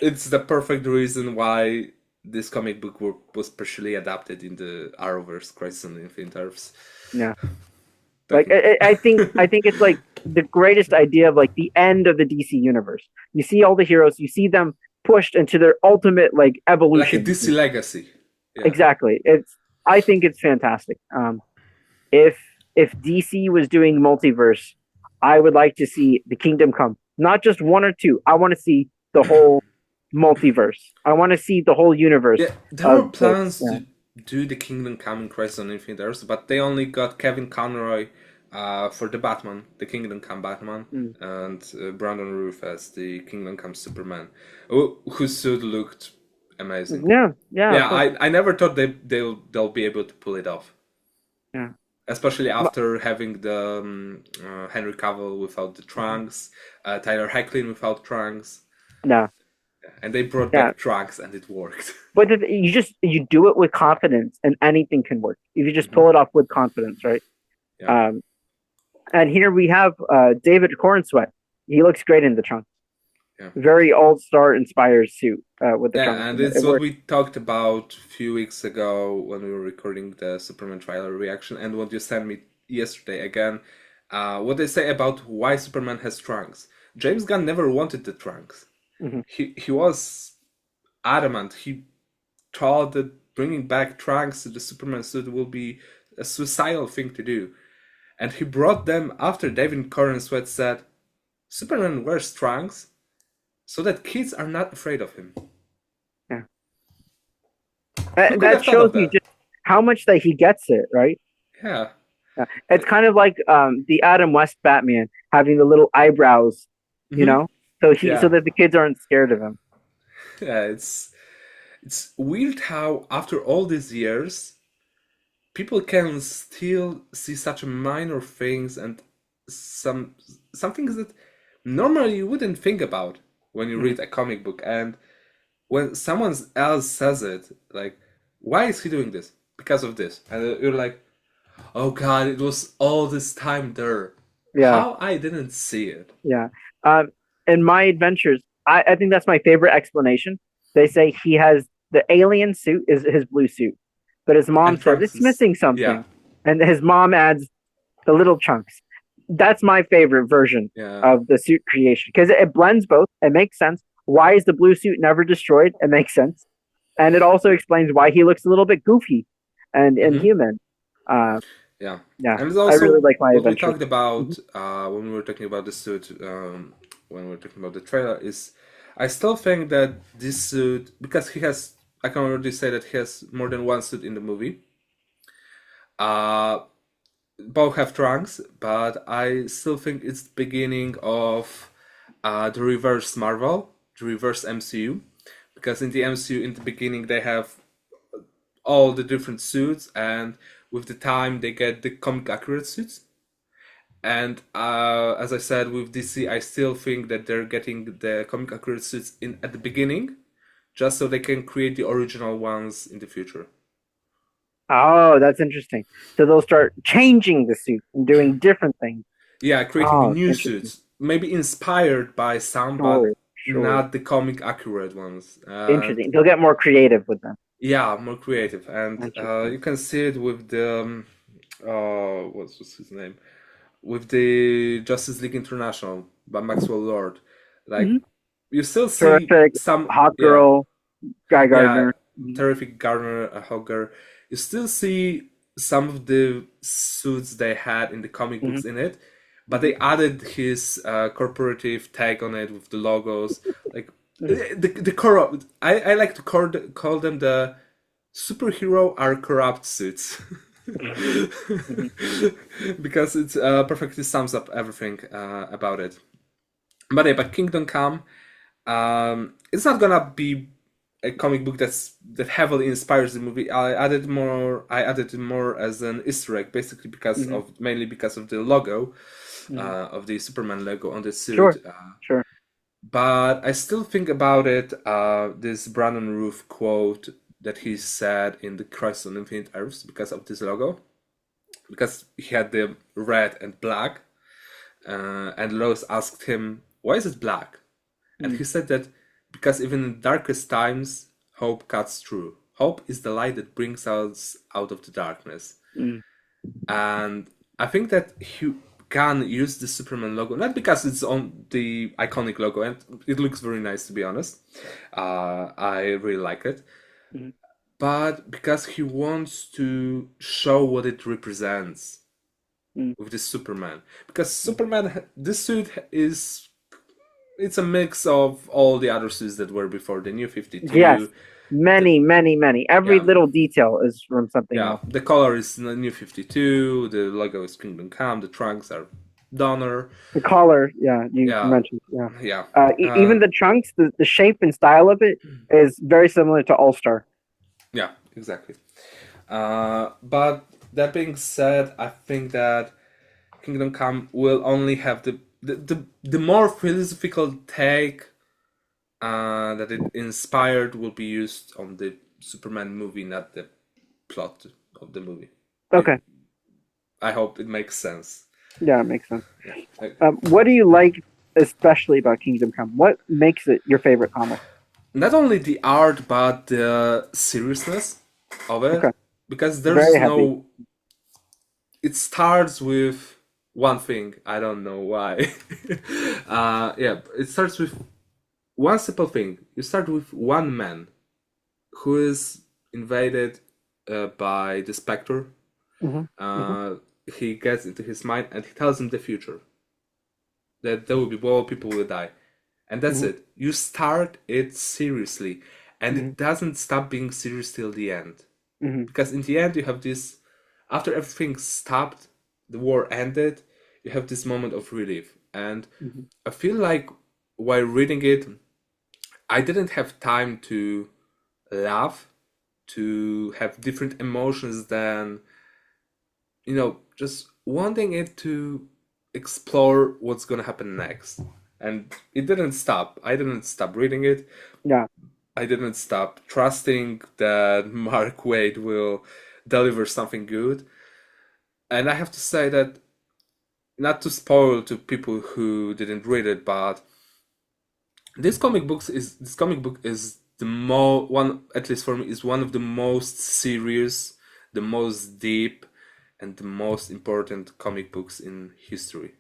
[SPEAKER 2] it's the perfect reason why this comic book was partially adapted in the Arrowverse, Crisis on Infinite Earths.
[SPEAKER 1] Yeah. Like I think it's like the greatest idea of like the end of the DC universe. You see all the heroes, you see them pushed into their ultimate like evolution.
[SPEAKER 2] Like a DC legacy.
[SPEAKER 1] Yeah. Exactly. I think it's fantastic. If DC was doing multiverse, I would like to see the Kingdom Come. Not just one or two. I want to see the whole multiverse. I want to see the whole universe.
[SPEAKER 2] Yeah, there were plans to do the Kingdom Come in Crisis on Infinite Earths, but they only got Kevin Conroy for the Batman, the Kingdom Come Batman, and Brandon Routh as the Kingdom Come Superman, whose suit looked amazing. Yeah. I never thought they'll be able to pull it off.
[SPEAKER 1] Yeah.
[SPEAKER 2] Especially after having the Henry Cavill without the trunks, Tyler Hoechlin without trunks.
[SPEAKER 1] No.
[SPEAKER 2] And they brought back trunks, and it worked.
[SPEAKER 1] But you do it with confidence, and anything can work if you just pull it off with confidence, right?
[SPEAKER 2] Yeah.
[SPEAKER 1] And here we have David Cornsweet. He looks great in the trunks.
[SPEAKER 2] Yeah.
[SPEAKER 1] Very all-star inspired suit with the trunks.
[SPEAKER 2] And it's what we talked about a few weeks ago when we were recording the Superman trailer reaction, and what you sent me yesterday again. What they say about why Superman has trunks. James Gunn never wanted the trunks. Mm-hmm. He was adamant. He thought that bringing back trunks to the Superman suit will be a suicidal thing to do. And he brought them after David Cornsweet said, Superman wears trunks so that kids are not afraid of him.
[SPEAKER 1] Yeah. That shows you just how much that he gets it, right?
[SPEAKER 2] Yeah.
[SPEAKER 1] It's kind of like the Adam West Batman having the little eyebrows, you know? So so that the kids aren't scared of him.
[SPEAKER 2] Yeah, it's weird how after all these years, people can still see such minor things and some things that normally you wouldn't think about when you read a comic book. And when someone else says it, like, why is he doing this? Because of this. And you're like, oh God, it was all this time there. Yeah. How I didn't see it.
[SPEAKER 1] Yeah. In my adventures, I think that's my favorite explanation. They say he has the alien suit is his blue suit, but his mom says it's missing something, and his mom adds the little chunks. That's my favorite version of the suit creation because it blends both. It makes sense. Why is the blue suit never destroyed? It makes sense, and it also explains why he looks a little bit goofy and inhuman.
[SPEAKER 2] Yeah.
[SPEAKER 1] Yeah,
[SPEAKER 2] And it's
[SPEAKER 1] I really
[SPEAKER 2] also
[SPEAKER 1] like my
[SPEAKER 2] what we
[SPEAKER 1] adventure.
[SPEAKER 2] talked about when we were talking about the suit, when we were talking about the trailer, is I still think that this suit, because he has, I can already say that he has more than one suit in the movie. Uh, both have trunks, but I still think it's the beginning of the reverse Marvel, the reverse MCU, because in the MCU, in the beginning, they have all the different suits, and with the time, they get the comic accurate suits. And as I said, with DC, I still think that they're getting the comic accurate suits in at the beginning, just so they can create the original ones in the future.
[SPEAKER 1] Oh, that's interesting. So they'll start changing the suit and doing different things.
[SPEAKER 2] Yeah, creating
[SPEAKER 1] Oh,
[SPEAKER 2] new
[SPEAKER 1] interesting.
[SPEAKER 2] suits, maybe inspired by some,
[SPEAKER 1] Sure,
[SPEAKER 2] but
[SPEAKER 1] sure.
[SPEAKER 2] not the comic accurate ones. And
[SPEAKER 1] Interesting. They'll get more creative with them.
[SPEAKER 2] yeah, more creative. And
[SPEAKER 1] Interesting.
[SPEAKER 2] you can see it with the what's his name? With the Justice League International by Maxwell Lord. Like
[SPEAKER 1] Hmm.
[SPEAKER 2] you still see
[SPEAKER 1] Terrific.
[SPEAKER 2] some,
[SPEAKER 1] Hot
[SPEAKER 2] yeah,
[SPEAKER 1] Girl, Guy
[SPEAKER 2] yeah,
[SPEAKER 1] Gardner. Mhm.
[SPEAKER 2] terrific Garner Hogger. You still see some of the suits they had in the comic
[SPEAKER 1] Hmm.
[SPEAKER 2] books in it, but
[SPEAKER 1] Hmm.
[SPEAKER 2] they added his corporative tag on it with the logos. Like
[SPEAKER 1] Hmm.
[SPEAKER 2] the corrupt. I like to call them the superhero are corrupt suits.
[SPEAKER 1] Hmm.
[SPEAKER 2] Because it perfectly sums up everything about it. But yeah, but Kingdom Come, it's not gonna be a comic book that heavily inspires the movie. I added it more as an Easter egg, basically because
[SPEAKER 1] Hmm.
[SPEAKER 2] of mainly because of the logo,
[SPEAKER 1] Hmm.
[SPEAKER 2] of the Superman logo on the
[SPEAKER 1] Sure,
[SPEAKER 2] suit.
[SPEAKER 1] sure.
[SPEAKER 2] But I still think about it. This Brandon Roof quote that he said in the Crisis on Infinite Earths because of this logo, because he had the red and black, and Lois asked him, "Why is it black?" And
[SPEAKER 1] Mm,
[SPEAKER 2] he said that because even in darkest times, hope cuts through. Hope is the light that brings us out of the darkness.
[SPEAKER 1] mm,
[SPEAKER 2] And I think that he can use the Superman logo, not because it's on the iconic logo, and it looks very nice to be honest. I really like it,
[SPEAKER 1] mm,
[SPEAKER 2] but because he wants to show what it represents
[SPEAKER 1] mm,
[SPEAKER 2] with this Superman. Because
[SPEAKER 1] mm.
[SPEAKER 2] Superman, this suit is it's a mix of all the other suits that were before the New
[SPEAKER 1] Yes,
[SPEAKER 2] 52. The,
[SPEAKER 1] many, many, many. Every
[SPEAKER 2] yeah,
[SPEAKER 1] little detail is from something
[SPEAKER 2] yeah.
[SPEAKER 1] else.
[SPEAKER 2] The color is the New 52. The logo is Kingdom Come. The trunks are Donner.
[SPEAKER 1] The collar, yeah, you
[SPEAKER 2] Yeah,
[SPEAKER 1] mentioned, yeah.
[SPEAKER 2] yeah,
[SPEAKER 1] Even the trunks, the shape and style of it is very similar to All Star.
[SPEAKER 2] yeah, exactly. But that being said, I think that Kingdom Come will only have the more philosophical take that it inspired will be used on the Superman movie, not the plot of the movie.
[SPEAKER 1] Okay,
[SPEAKER 2] I hope it makes sense.
[SPEAKER 1] yeah, it makes sense.
[SPEAKER 2] Yeah. Like,
[SPEAKER 1] What do you like especially about Kingdom Come? What makes it your favorite comic?
[SPEAKER 2] not only the art but the seriousness of
[SPEAKER 1] Okay,
[SPEAKER 2] it, because there's
[SPEAKER 1] very heavy.
[SPEAKER 2] no. It starts with one thing. I don't know why. Yeah, it starts with one simple thing. You start with one man who is invaded by the Spectre.
[SPEAKER 1] Hmm. Hmm.
[SPEAKER 2] Uh, he gets into his mind and he tells him the future, that there will be war, people will die. And that's
[SPEAKER 1] Hmm.
[SPEAKER 2] it. You start it seriously, and
[SPEAKER 1] Hmm.
[SPEAKER 2] it doesn't stop being serious till the end.
[SPEAKER 1] Hmm.
[SPEAKER 2] Because in the end, you have this, after everything stopped, the war ended, you have this moment of relief. And
[SPEAKER 1] Hmm.
[SPEAKER 2] I feel like while reading it, I didn't have time to laugh, to have different emotions than, just wanting it to explore what's gonna happen next. And it didn't stop. I didn't stop reading it.
[SPEAKER 1] Yeah.
[SPEAKER 2] I didn't stop trusting that Mark Waid will deliver something good. And I have to say that, not to spoil to people who didn't read it, but this comic book is the one, at least for me, is one of the most serious, the most deep, and the most important comic books in history.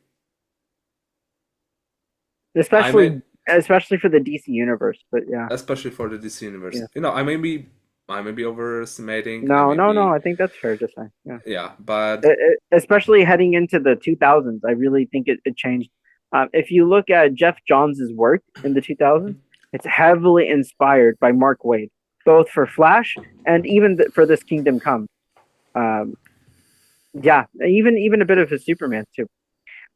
[SPEAKER 2] I may,
[SPEAKER 1] Especially for the DC universe, but yeah,
[SPEAKER 2] especially for the DC
[SPEAKER 1] yeah.
[SPEAKER 2] universe. I may be I may be overestimating.
[SPEAKER 1] No, I think that's fair to say. Yeah.
[SPEAKER 2] Yeah, but
[SPEAKER 1] Especially heading into the 2000s, I really think it changed. If you look at Jeph Johns' work in the 2000s, it's heavily inspired by Mark Waid, both for Flash and even for this Kingdom Come. Yeah, even a bit of his Superman too.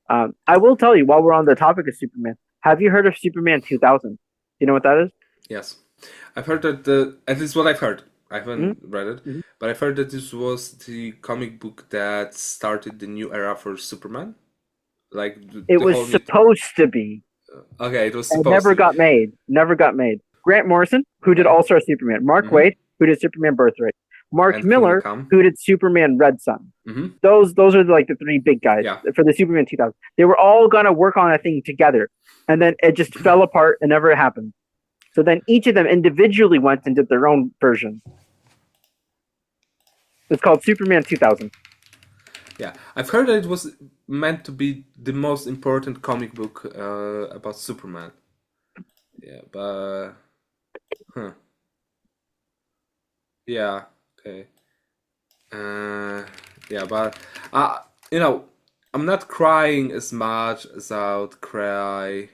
[SPEAKER 1] I will tell you, while we're on the topic of Superman, have you heard of Superman 2000? Do you know what that is?
[SPEAKER 2] Yes. I've heard that and this is what I've heard. I haven't read it, but I've heard that this was the comic book that started the new era for Superman. Like
[SPEAKER 1] it was supposed to be.
[SPEAKER 2] Okay, it was supposed.
[SPEAKER 1] It never got made. Never got made. Grant Morrison, who did All-Star Superman. Mark Waid, who did Superman Birthright. Mark Miller, who did Superman Red Sun. Those are like the three big guys for the Superman 2000. They were all gonna work on a thing together, and then it just fell apart and never happened. So then each of them individually went and did their own version. It's called Superman 2000.
[SPEAKER 2] Yeah, I've heard that it was meant to be the most important comic book about Superman. Yeah, but yeah, okay. Yeah, but I'm not crying as much as I would cry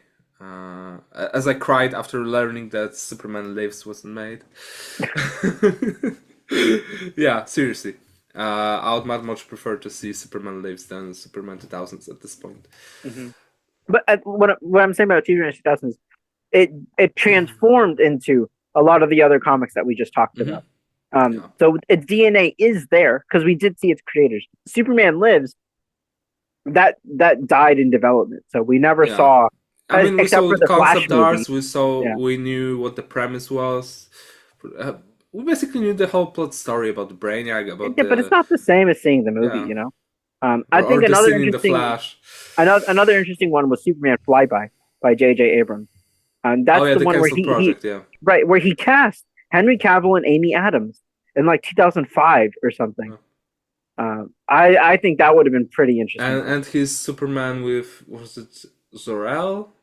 [SPEAKER 2] as I cried after learning that Superman Lives wasn't made. Yeah, seriously. I would much prefer to see Superman Lives than Superman 2000s at this point.
[SPEAKER 1] But what I'm saying about Superman 2000s is it transformed into a lot of the other comics that we just talked about. So its DNA is there because we did see its creators. Superman Lives, that died in development, so we never saw.
[SPEAKER 2] I mean, we saw the concept arts. We knew what the premise was. We basically knew the whole plot story about the Brainiac.
[SPEAKER 1] But it's not the same as seeing the movie, you know. I think another interesting one was Superman Flyby by J.J. Abrams, and that's the one where he cast Henry Cavill and Amy Adams in like 2005 or something. I think that would have been pretty interesting.
[SPEAKER 2] And his Superman with, was it Zor-El?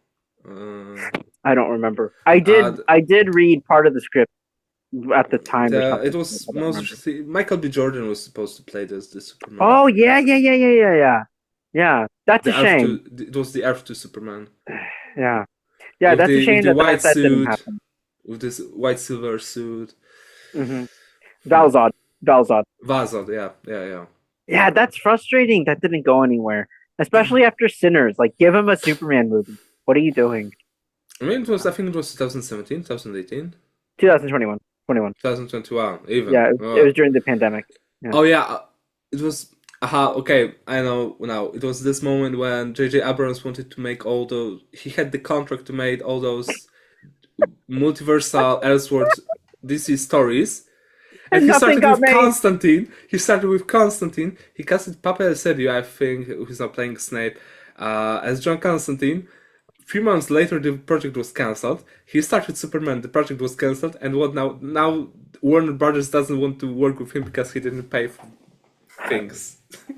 [SPEAKER 1] I don't remember. I did read part of the script at the time.
[SPEAKER 2] It was Michael B. Jordan was supposed to play the Superman.
[SPEAKER 1] Oh yeah. That's a shame.
[SPEAKER 2] It was the Earth 2 Superman.
[SPEAKER 1] Yeah, that's a shame that didn't happen.
[SPEAKER 2] With this white silver suit.
[SPEAKER 1] Valzad,
[SPEAKER 2] yeah.
[SPEAKER 1] Yeah, that's frustrating. That didn't go anywhere, especially after Sinners. Like, give him a Superman movie. What are you doing?
[SPEAKER 2] I mean, I think it was 2017, 2018,
[SPEAKER 1] 2021,
[SPEAKER 2] 2021. Even
[SPEAKER 1] it was during the pandemic. Yeah.
[SPEAKER 2] Oh yeah, it was. Okay, I know now. It was this moment when J.J. Abrams wanted to make all those. He had the contract to make all those multiversal Elseworlds DC stories. And he started with Constantine. He casted Pape Serio, I think, who's now playing Snape, as John Constantine. 3 months later, the project was cancelled. He started Superman. The project was cancelled, and what now? Now Warner Brothers doesn't want to work with him because he didn't pay for things.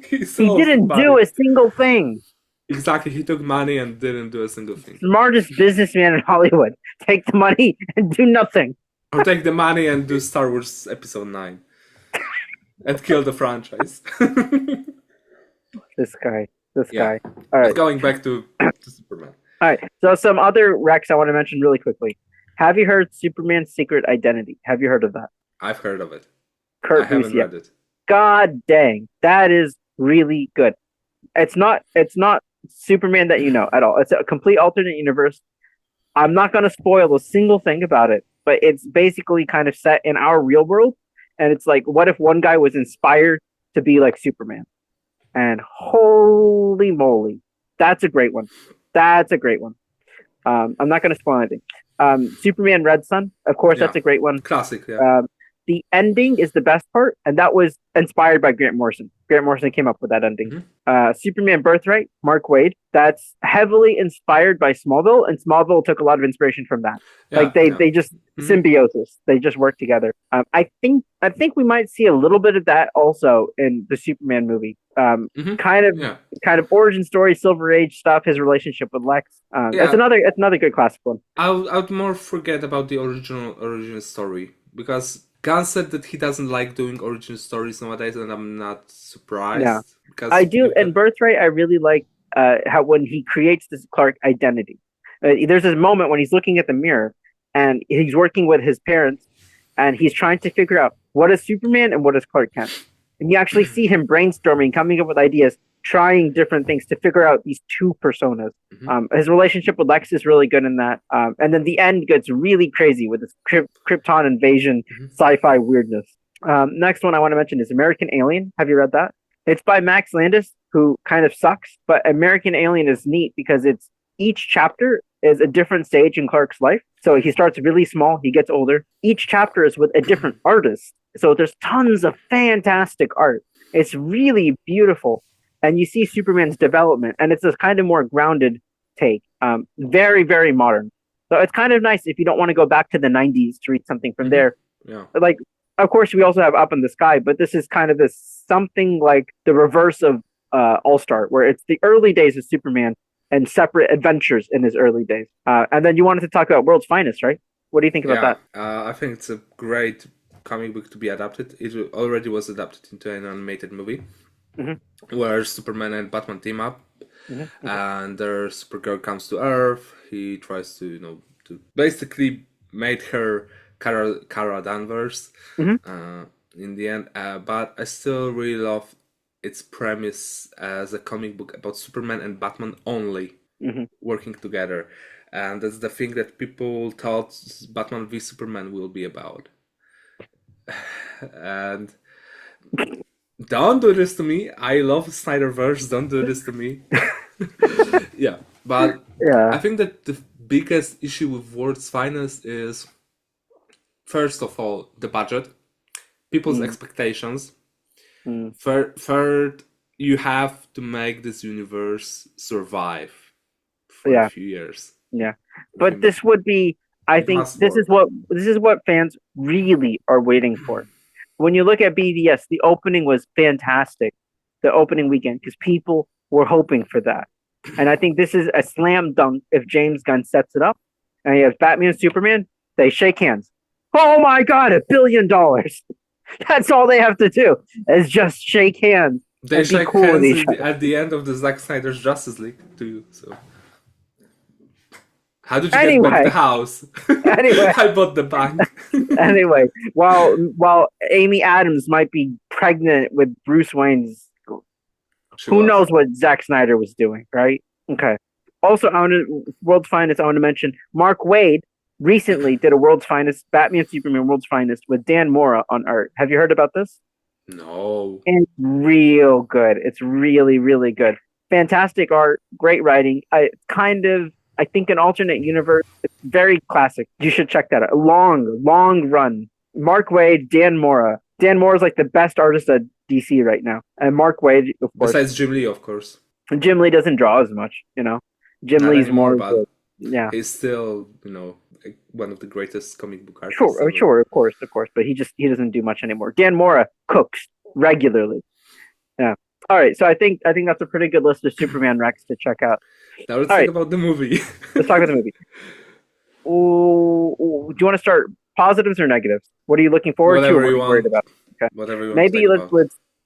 [SPEAKER 1] He didn't do a single thing.
[SPEAKER 2] Exactly, he took money and didn't do a single thing.
[SPEAKER 1] Smartest businessman in Hollywood. Take the money and do nothing.
[SPEAKER 2] Or take the money and do Star Wars Episode 9. And kill the franchise.
[SPEAKER 1] This guy. All right.
[SPEAKER 2] Going back to Superman.
[SPEAKER 1] All right, so some other Rex I want to mention really quickly. Have you heard Superman's Secret Identity? Have you heard of that?
[SPEAKER 2] I've heard of it.
[SPEAKER 1] Curt,
[SPEAKER 2] I haven't read it.
[SPEAKER 1] God dang, that is really good. It's not Superman that you know at all. It's a complete alternate universe. I'm not going to spoil a single thing about it, but it's basically kind of set in our real world. And it's like, what if one guy was inspired to be like Superman? And holy moly, that's a great one. I'm not going to spoil anything. Superman Red Sun, of course, that's a great one.
[SPEAKER 2] Classic, yeah.
[SPEAKER 1] The ending is the best part, and that was inspired by Grant Morrison. Grant Morrison came up with that ending. Superman Birthright, Mark Waid, that's heavily inspired by Smallville, and Smallville took a lot of inspiration from that. They just symbiosis. They just work together. I think we might see a little bit of that also in the Superman movie. Kind of origin story, Silver Age stuff, his relationship with Lex. It's another good classic one.
[SPEAKER 2] I would more forget about the original story because Gunn said that he doesn't like doing origin stories nowadays, and I'm not
[SPEAKER 1] Yeah,
[SPEAKER 2] surprised because
[SPEAKER 1] I do.
[SPEAKER 2] you've
[SPEAKER 1] In
[SPEAKER 2] got.
[SPEAKER 1] Birthright, I really like how when he creates this Clark identity. There's this moment when he's looking at the mirror and he's working with his parents, and he's trying to figure out what is Superman and what is Clark Kent. And you actually see him brainstorming, coming up with ideas, trying different things to figure out these two personas.
[SPEAKER 2] Mhm.
[SPEAKER 1] His relationship with Lex is really good in that. And then the end gets really crazy with this Krypton invasion,
[SPEAKER 2] Mhm.
[SPEAKER 1] sci-fi weirdness. Next one I want to mention is American Alien. Have you read that? It's by Max Landis, who kind of sucks, but American Alien is neat because it's each chapter is a different stage in Clark's life. So he starts really small, he gets older. Each chapter is with a different artist. So there's tons of fantastic art. It's really beautiful. And you see Superman's development, and it's a kind of more grounded take. Very, very modern. So it's kind of nice if you don't want to go back to the 90s to read something from
[SPEAKER 2] Mhm.
[SPEAKER 1] there.
[SPEAKER 2] Yeah.
[SPEAKER 1] But like, of course, we also have Up in the Sky, but this is kind of this something like the reverse of All Star, where it's the early days of Superman and separate adventures in his early days. And then you wanted to talk about World's Finest, right? What do you think about
[SPEAKER 2] Yeah,
[SPEAKER 1] that?
[SPEAKER 2] I think it's a great comic book to be adapted. It already was adapted into an animated movie where Superman and Batman team up, and their Supergirl comes to Earth. He tries to, to basically make her Kara Danvers in the end. But I still really love its premise as a comic book about Superman and Batman only working together. And that's the thing that people thought Batman v Superman will be about. And don't do this to me. I love Snyderverse. Don't do this to me. Yeah, but
[SPEAKER 1] Yeah.
[SPEAKER 2] I think that the biggest issue with World's Finest is, first of all, the budget, people's expectations. Third, you have to make this universe survive for a few years.
[SPEAKER 1] Yeah. But this would be, I think this is what fans really are waiting for. When you look at BVS, the opening was fantastic, the opening weekend, because people were hoping for that. And I think this is a slam dunk if James Gunn sets it up and he has Batman and Superman, they shake hands. Oh my God, $1 billion. That's all they have to do is just shake hands.
[SPEAKER 2] They shake
[SPEAKER 1] cool
[SPEAKER 2] hands at the end of the Zack Snyder's Justice League too. So, how did you get back the house?
[SPEAKER 1] Anyway,
[SPEAKER 2] I bought the bank.
[SPEAKER 1] Anyway, while Amy Adams might be pregnant with Bruce Wayne's, who knows what Zack Snyder was doing, right? Okay. Also, World's Finest. I want to mention Mark Waid recently did a World's Finest, Batman Superman World's Finest with Dan Mora on art. Have you heard about this?
[SPEAKER 2] No.
[SPEAKER 1] And real good. It's really, really good. Fantastic art, great writing. I think an alternate universe. It's very classic. You should check that out. Long run. Mark Waid, Dan Mora. Dan Mora is like the best artist at DC right now. And Mark Waid, of course.
[SPEAKER 2] Besides Jim Lee, of course.
[SPEAKER 1] Jim Lee doesn't draw as much, Jim Lee's more,
[SPEAKER 2] but
[SPEAKER 1] yeah.
[SPEAKER 2] He's still, one of the greatest comic book artists.
[SPEAKER 1] Sure, of course. But he doesn't do much anymore. Dan Mora cooks regularly. Yeah. All right, so I think that's a pretty good list of Superman Rex to check out.
[SPEAKER 2] Now let's talk about the movie.
[SPEAKER 1] Let's talk about the movie. Do you want to start positives or negatives? What are you looking forward to or what are you worried about? Okay.
[SPEAKER 2] Whatever you want.
[SPEAKER 1] Maybe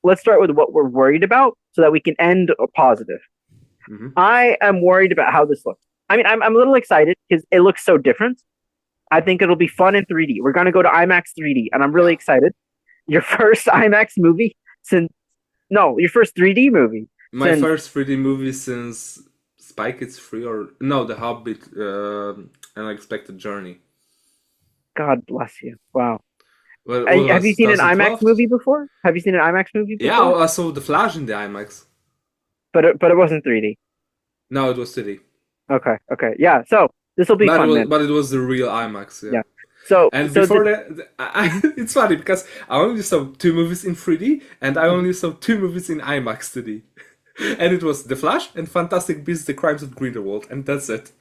[SPEAKER 1] let's start with what we're worried about so that we can end a positive. I am worried about how this looks. I mean, I'm a little excited because it looks so different. I think it'll be fun in 3D. We're going to go to IMAX 3D, and I'm really excited. Your first IMAX movie your first 3D movie.
[SPEAKER 2] My first 3D movie since Spy Kids 3 The Hobbit, Unexpected Journey.
[SPEAKER 1] God bless you. Wow.
[SPEAKER 2] Well,
[SPEAKER 1] have you seen an IMAX movie before?
[SPEAKER 2] Yeah, I saw The Flash in the IMAX.
[SPEAKER 1] But it wasn't 3D.
[SPEAKER 2] No, it was 3D.
[SPEAKER 1] Okay. Yeah, so this will be fun.
[SPEAKER 2] But it was the real IMAX, yeah.
[SPEAKER 1] Before
[SPEAKER 2] that, it's funny because I only saw 2 movies in 3D and I only saw 2 movies in IMAX 3D. And it was The Flash and Fantastic Beasts: The Crimes of Grindelwald, and that's it.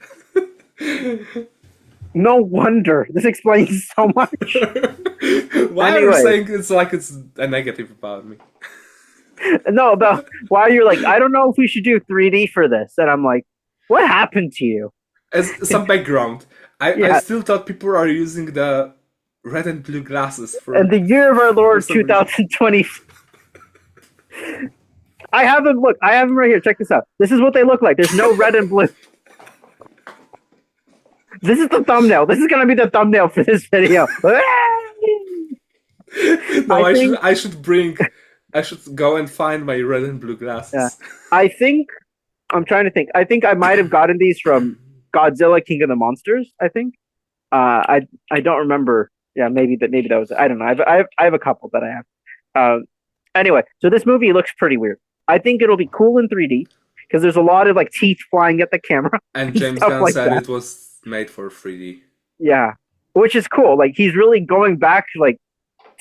[SPEAKER 1] No wonder. This explains so much.
[SPEAKER 2] Why are you saying it's like it's a negative about me?
[SPEAKER 1] No, about why you're like, I don't know if we should do 3D for this. And I'm like, what happened to you?
[SPEAKER 2] As some background, I still thought people are using the red and blue glasses
[SPEAKER 1] And the year of our Lord,
[SPEAKER 2] some reason.
[SPEAKER 1] 2020. I have them. Look, I have them right here. Check this out. This is what they look like. There's no red and blue. This is the thumbnail. This is gonna be the thumbnail for this video.
[SPEAKER 2] No, I should go and find my red and blue glasses.
[SPEAKER 1] Yeah. I'm trying to think. I think I might have gotten these from Godzilla King of the Monsters, I think. I don't remember. Yeah, maybe that was it. I don't know. I have a couple that I have. Anyway, so this movie looks pretty weird. I think it'll be cool in 3D because there's a lot of like teeth flying at the camera.
[SPEAKER 2] And James Gunn like said it was made for 3D.
[SPEAKER 1] Yeah, which is cool. Like he's really going back like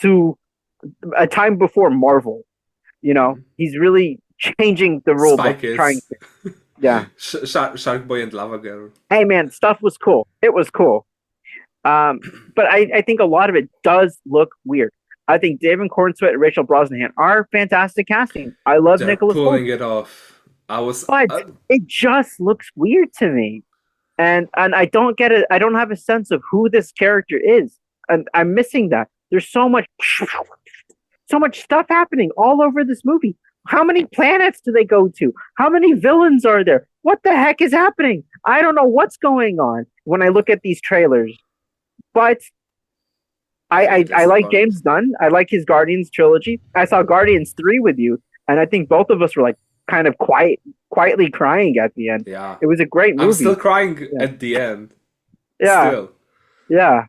[SPEAKER 1] to a time before Marvel. You know, he's really changing the rules. Yeah.
[SPEAKER 2] Shark Boy and Lava Girl.
[SPEAKER 1] Hey man, stuff was cool. It was cool. But I think a lot of it does look weird. I think David Cornsweet and Rachel Brosnahan are fantastic casting. I love Nicholas
[SPEAKER 2] pulling it off.
[SPEAKER 1] But it just looks weird to me. And I don't get it. I don't have a sense of who this character is. And I'm missing that. There's so much stuff happening all over this movie. How many planets do they go to? How many villains are there? What the heck is happening? I don't know what's going on when I look at these trailers. But I like James Gunn. I like his Guardians trilogy. I saw Guardians 3 with you, and I think both of us were like kind of quietly crying at the end.
[SPEAKER 2] Yeah.
[SPEAKER 1] It was a great movie.
[SPEAKER 2] I'm still crying at the end.
[SPEAKER 1] Yeah.
[SPEAKER 2] Still.
[SPEAKER 1] Yeah.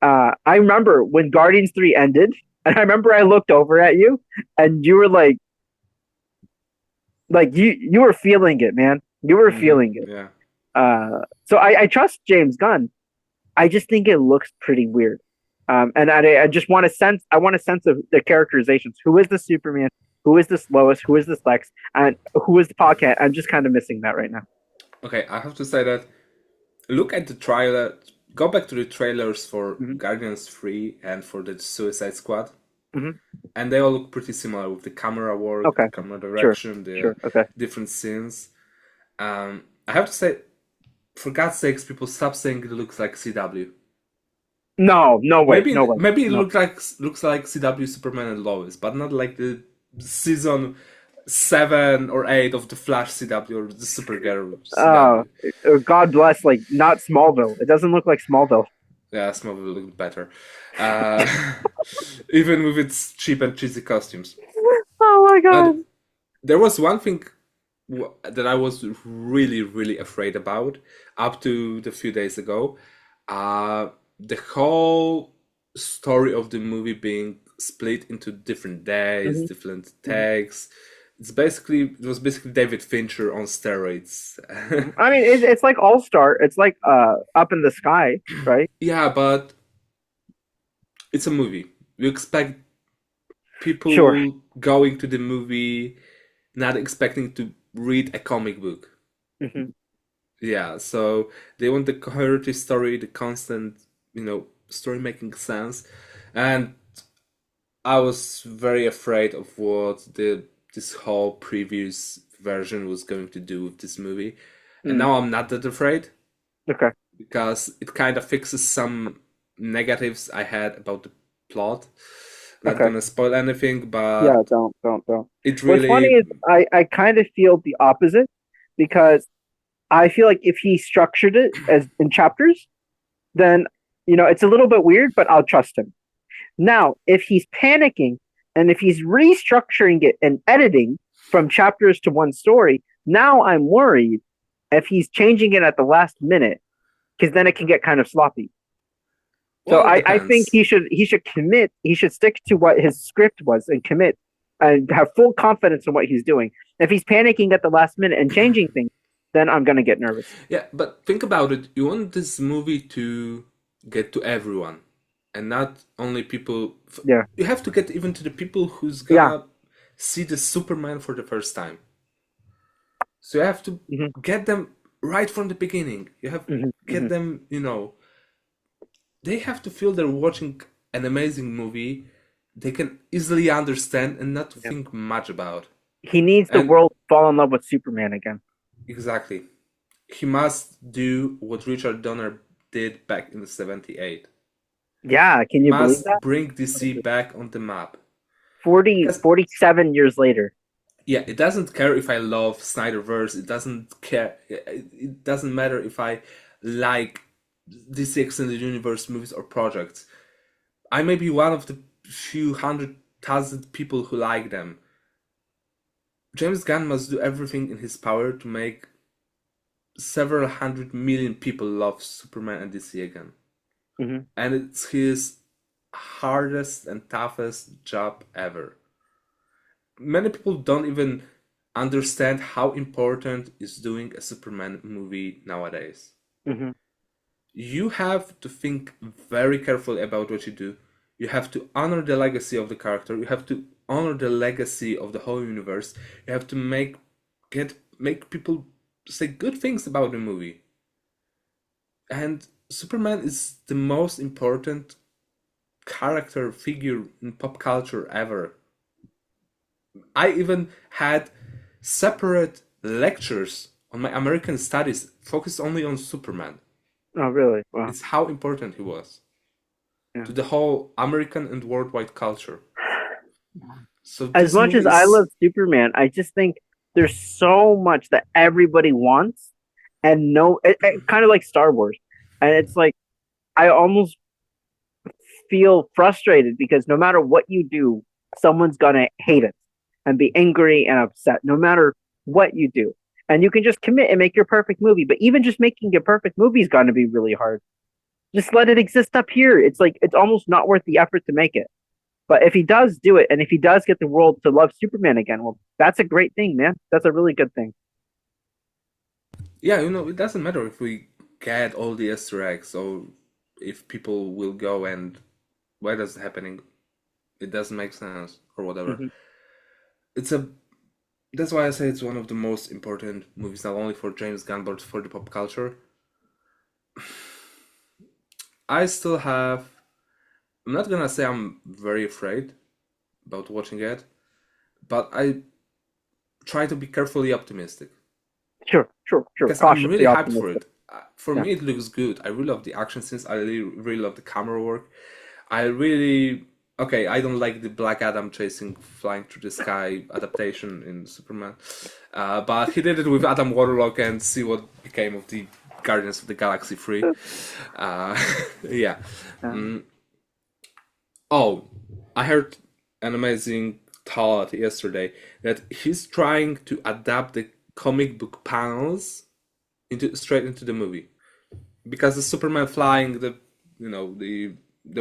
[SPEAKER 1] I remember when Guardians 3 ended, and I remember I looked over at you, and you were like you were feeling it, man. You were feeling it.
[SPEAKER 2] Yeah.
[SPEAKER 1] So I trust James Gunn. I just think it looks pretty weird. And I just want a sense. I want a sense of the characterizations. Who is the Superman? Who is this Lois? Who is this Lex? And who is the Podcast? I'm just kind of missing that right now.
[SPEAKER 2] Okay, I have to say that. Look at the trailer. Go back to the trailers for Guardians 3 and for the Suicide Squad. And they all look pretty similar with the camera work, the camera direction, different scenes. I have to say, for God's sakes, people stop saying it looks like CW.
[SPEAKER 1] No way.
[SPEAKER 2] Maybe it looks like CW Superman and Lois, but not like the season 7 or 8 of the Flash CW or the Supergirl CW.
[SPEAKER 1] God bless, like not Smallville. It doesn't look like Smallville.
[SPEAKER 2] Yeah, Smallville looked better, even with its cheap and cheesy costumes.
[SPEAKER 1] Oh my god!
[SPEAKER 2] But there was one thing that I was really, really afraid about up to the few days ago. The whole story of the movie being split into different days, different takes. It was basically David Fincher on steroids.
[SPEAKER 1] I mean, it's like All-Star. It's like Up in the Sky, right?
[SPEAKER 2] Yeah, but it's a movie. You expect people going to the movie not expecting to read a comic book. Yeah, so they want the cohesive story, the constant, story making sense. And I was very afraid of what this whole previous version was going to do with this movie. And now I'm not that afraid.
[SPEAKER 1] Okay.
[SPEAKER 2] Because it kind of fixes some negatives I had about the plot. Not gonna spoil anything, but
[SPEAKER 1] yeah, don't.
[SPEAKER 2] It really...
[SPEAKER 1] What's funny is I kind of feel the opposite, because I feel like if he structured it as in chapters, then it's a little bit weird, but I'll trust him. Now, if he's panicking and if he's restructuring it and editing from chapters to one story, now I'm worried if he's changing it at the last minute, because then it can get kind of sloppy. So I think he should commit. He should stick to what his script was and commit and have full confidence in what he's doing. If he's panicking at the last minute and changing things, then I'm going to get nervous.
[SPEAKER 2] Yeah, but think about it. You want this movie to get to everyone and not only people.
[SPEAKER 1] Yeah.
[SPEAKER 2] You have to get even to the people who's going to see the Superman for the first time. So you have to get them right from the beginning. You have to get them, they have to feel they're watching an amazing movie they can easily understand and not think much about.
[SPEAKER 1] He needs the world to fall in love with Superman again.
[SPEAKER 2] Exactly. He must do what Richard Donner did back in the 78.
[SPEAKER 1] Yeah, can you believe
[SPEAKER 2] Must
[SPEAKER 1] that?
[SPEAKER 2] bring DC back on the map.
[SPEAKER 1] 47 years later.
[SPEAKER 2] Yeah, it doesn't care if I love Snyderverse. It doesn't care. It doesn't matter if I like DC Extended Universe movies or projects. I may be one of the few 100,000 people who like them. James Gunn must do everything in his power to make several 100 million people love Superman and DC again.
[SPEAKER 1] Mm-hmm.
[SPEAKER 2] And it's his hardest and toughest job ever. Many people don't even understand how important is doing a Superman movie nowadays.
[SPEAKER 1] Mm-hmm.
[SPEAKER 2] You have to think very carefully about what you do. You have to honor the legacy of the character. You have to honor the legacy of the whole universe. You have to make people say good things about the movie. And Superman is the most important character figure in pop culture ever. I even had separate lectures on my American studies focused only on Superman.
[SPEAKER 1] Oh, really? Wow.
[SPEAKER 2] It's how important he was
[SPEAKER 1] Yeah.
[SPEAKER 2] to the whole American and worldwide culture. So
[SPEAKER 1] As much as I love Superman, I just think there's so much that everybody wants, and kind of like Star Wars. And it's like, I almost feel frustrated because no matter what you do, someone's gonna hate it and be angry and upset, no matter what you do. And you can just commit and make your perfect movie, but even just making a perfect movie is gonna be really hard. Just let it exist up here. It's like, it's almost not worth the effort to make it. But if he does do it, and if he does get the world to love Superman again, well, that's a great thing, man. That's a really good thing.
[SPEAKER 2] Yeah, it doesn't matter if we get all the Easter eggs or if people will go and why that's happening. It doesn't make sense or whatever. Mm-hmm. That's why I say it's one of the most important movies, not only for James Gunn but for the pop culture. I'm not gonna say I'm very afraid about watching it, but I try to be carefully optimistic.
[SPEAKER 1] Sure.
[SPEAKER 2] Because I'm really hyped for it. For me, it looks good. I really love the action scenes. I really love the camera work. I don't like the Black Adam flying through the sky adaptation in Superman, but he did it with Adam Warlock and see what became of the Guardians of the Galaxy 3. Yeah. Oh, I heard an amazing thought yesterday that he's trying to adapt the comic book panels straight into the movie, because the Superman flying, the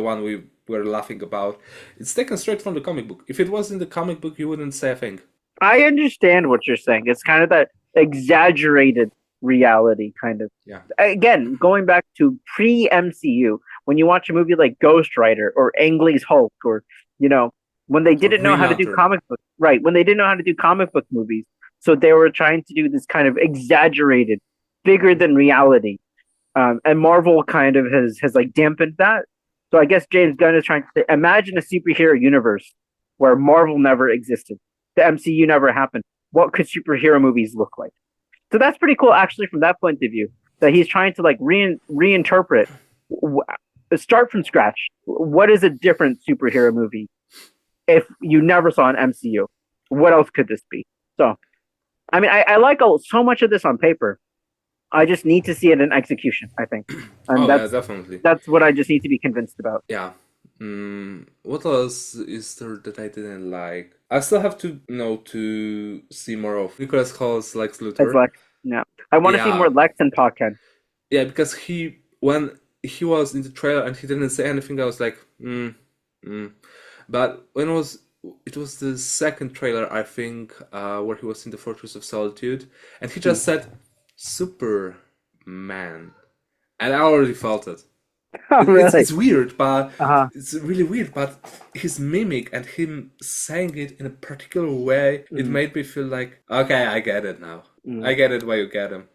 [SPEAKER 2] one we were laughing about, it's taken straight from the comic book. If it was in the comic book, you wouldn't say a thing.
[SPEAKER 1] I understand what you're saying. It's kind of that exaggerated reality, kind of.
[SPEAKER 2] Yeah.
[SPEAKER 1] Again, going back to pre-MCU, when you watch a movie like Ghost Rider or Ang Lee's Hulk, or when they didn't know how to do comic book, right? When they didn't know how to do comic book movies, so they were trying to do this kind of exaggerated, bigger than reality, and Marvel kind of has like dampened that. So I guess James Gunn is trying to say, imagine a superhero universe where Marvel never existed, the MCU never happened. What could superhero movies look like? So that's pretty cool, actually, from that point of view, that he's trying to like reinterpret, start from scratch. What is a different superhero movie if you never saw an MCU? What else could this be? So, I mean, I like so much of this on paper. I just need to see it in execution, I think. And
[SPEAKER 2] yeah, definitely.
[SPEAKER 1] That's what I just need to be convinced about.
[SPEAKER 2] Yeah. What else is there that I didn't like? I still have to see more of Nicholas Hall's Lex Luthor.
[SPEAKER 1] Lex, yeah. I want to see more Lex and Pa Kent.
[SPEAKER 2] Yeah, because when he was in the trailer and he didn't say anything, I was like, But when it was the second trailer, I think, where he was in the Fortress of Solitude, and he just said Superman, and I already felt it.
[SPEAKER 1] Oh, really?
[SPEAKER 2] It's weird, but it's really weird. But his mimic and him saying it in a particular way, it made me feel like, okay, I get it now. I get it why you get him.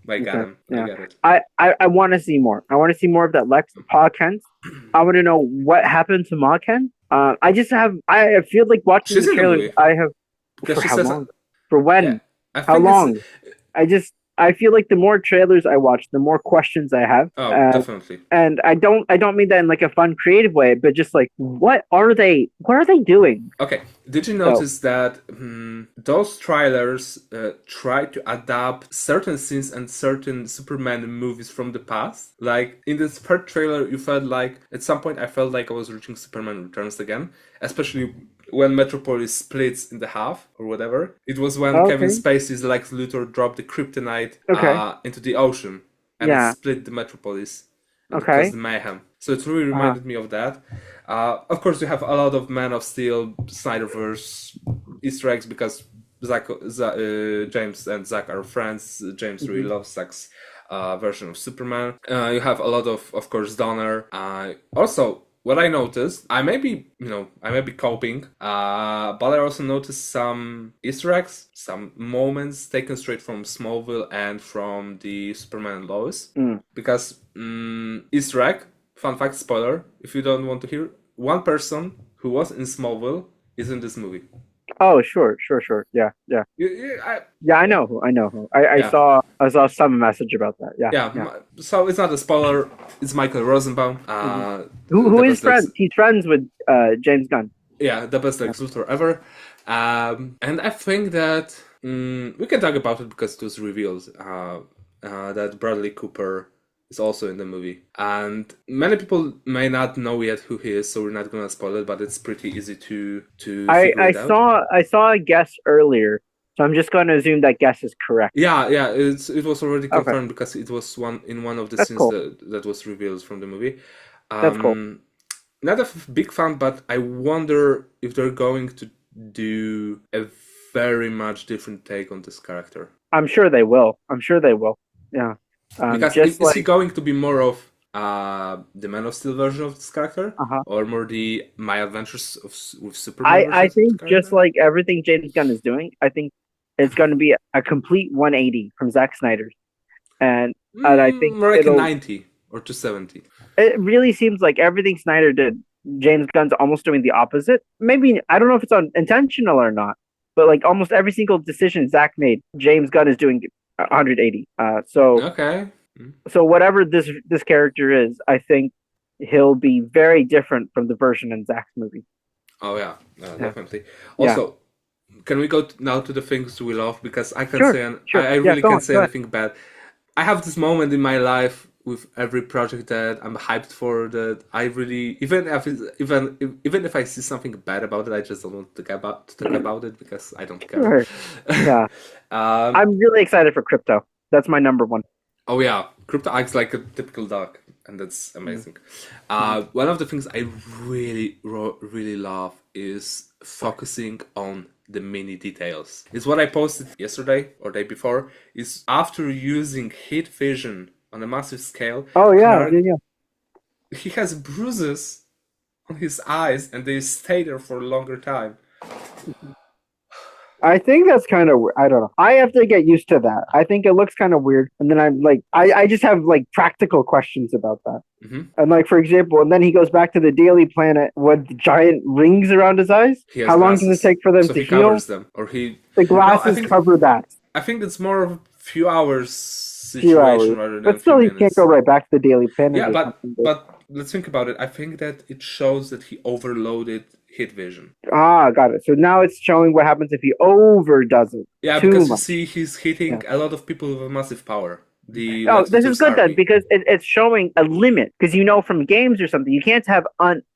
[SPEAKER 2] I get it.
[SPEAKER 1] I want to see more. I want to see more of that Lex Pa Kent. I want to know what happened to Ma Kent. I feel like watching the trailer. I have
[SPEAKER 2] because
[SPEAKER 1] for how long? For when?
[SPEAKER 2] Yeah,
[SPEAKER 1] how long? I just I feel like the more trailers I watch, the more questions I have.
[SPEAKER 2] Oh, definitely.
[SPEAKER 1] And I don't mean that in like a fun, creative way, but just like, what are they doing?
[SPEAKER 2] Okay, did you notice that those trailers try to adapt certain scenes and certain Superman movies from the past? Like in this third trailer, you felt like at some point I felt like I was reaching Superman Returns again, especially when Metropolis splits in the half or whatever. It was when Kevin Spacey's Lex Luthor dropped the kryptonite into the ocean and it split the Metropolis. And it caused mayhem. So it really reminded me of that. Of course, you have a lot of Man of Steel, Snyderverse Easter eggs because James and Zach are friends. James really loves Zach's version of Superman. You have a lot of course, Donner. Also, what I noticed, I may be coping, but I also noticed some Easter eggs, some moments taken straight from Smallville and from the Superman and Lois. Because Easter egg, fun fact, spoiler, if you don't want to hear, one person who was in Smallville is in this movie.
[SPEAKER 1] Oh, sure. Yeah. I know who. I saw some message about that. Yeah.
[SPEAKER 2] So it's not a spoiler. It's Michael Rosenbaum.
[SPEAKER 1] Who is friends? He's friends with James Gunn.
[SPEAKER 2] Yeah, the best Lex Luthor ever. And I think that we can talk about it because it was revealed that Bradley Cooper is also in the movie. And many people may not know yet who he is, so we're not going to spoil it, but it's pretty easy to figure it out.
[SPEAKER 1] I saw a guess earlier, so I'm just going to assume that guess is correct.
[SPEAKER 2] Yeah, it was already confirmed because it was one of the scenes that was revealed from the movie.
[SPEAKER 1] That's cool.
[SPEAKER 2] Not a big fan, but I wonder if they're going to do a very much different take on this character.
[SPEAKER 1] I'm sure they will. Yeah.
[SPEAKER 2] Because is he going to be more of the Man of Steel version of this character, or more the My Adventures with Superman?
[SPEAKER 1] I think just like everything James Gunn is doing, I think it's going to be a complete 180 from Zack Snyder's, and I think
[SPEAKER 2] more like a 90 or 270.
[SPEAKER 1] It really seems like everything Snyder did, James Gunn's almost doing the opposite. Maybe I don't know if it's intentional or not, but like almost every single decision Zack made, James Gunn is doing 180. So whatever this character is, I think he'll be very different from the version in Zack's movie.
[SPEAKER 2] Oh yeah, definitely. Also, can we go now to the things we love? Because I can't I really can't say anything bad. I have this moment in my life with every project that I'm hyped for, that I really even if I see something bad about it, I just don't want to talk about it because I don't care.
[SPEAKER 1] Yeah. I'm really excited for Crypto. That's my number one.
[SPEAKER 2] Oh yeah, Crypto acts like a typical dog, and that's amazing. One of the things I really love is focusing on the mini details. It's what I posted yesterday or day before. Is after using heat vision on a massive scale.
[SPEAKER 1] Oh yeah,
[SPEAKER 2] He has bruises on his eyes, and they stay there for a longer time.
[SPEAKER 1] I think that's kind of, I don't know. I have to get used to that. I think it looks kind of weird. And then I'm like, I just have like practical questions about that. And like, for example, and then he goes back to the Daily Planet with giant rings around his eyes. How long does it take for them to heal?
[SPEAKER 2] Covers them, or the
[SPEAKER 1] glasses cover that.
[SPEAKER 2] I think it's more of a few hours situation rather than
[SPEAKER 1] but still, he can't go right back to the Daily Planet.
[SPEAKER 2] Yeah, but let's think about it. I think that it shows that he overloaded heat vision.
[SPEAKER 1] Got it. So now it's showing what happens if he overdoes it.
[SPEAKER 2] Yeah, because you see he's hitting a lot of people with a massive power.
[SPEAKER 1] This is good then, because it's showing a limit. Because from games or something, you can't have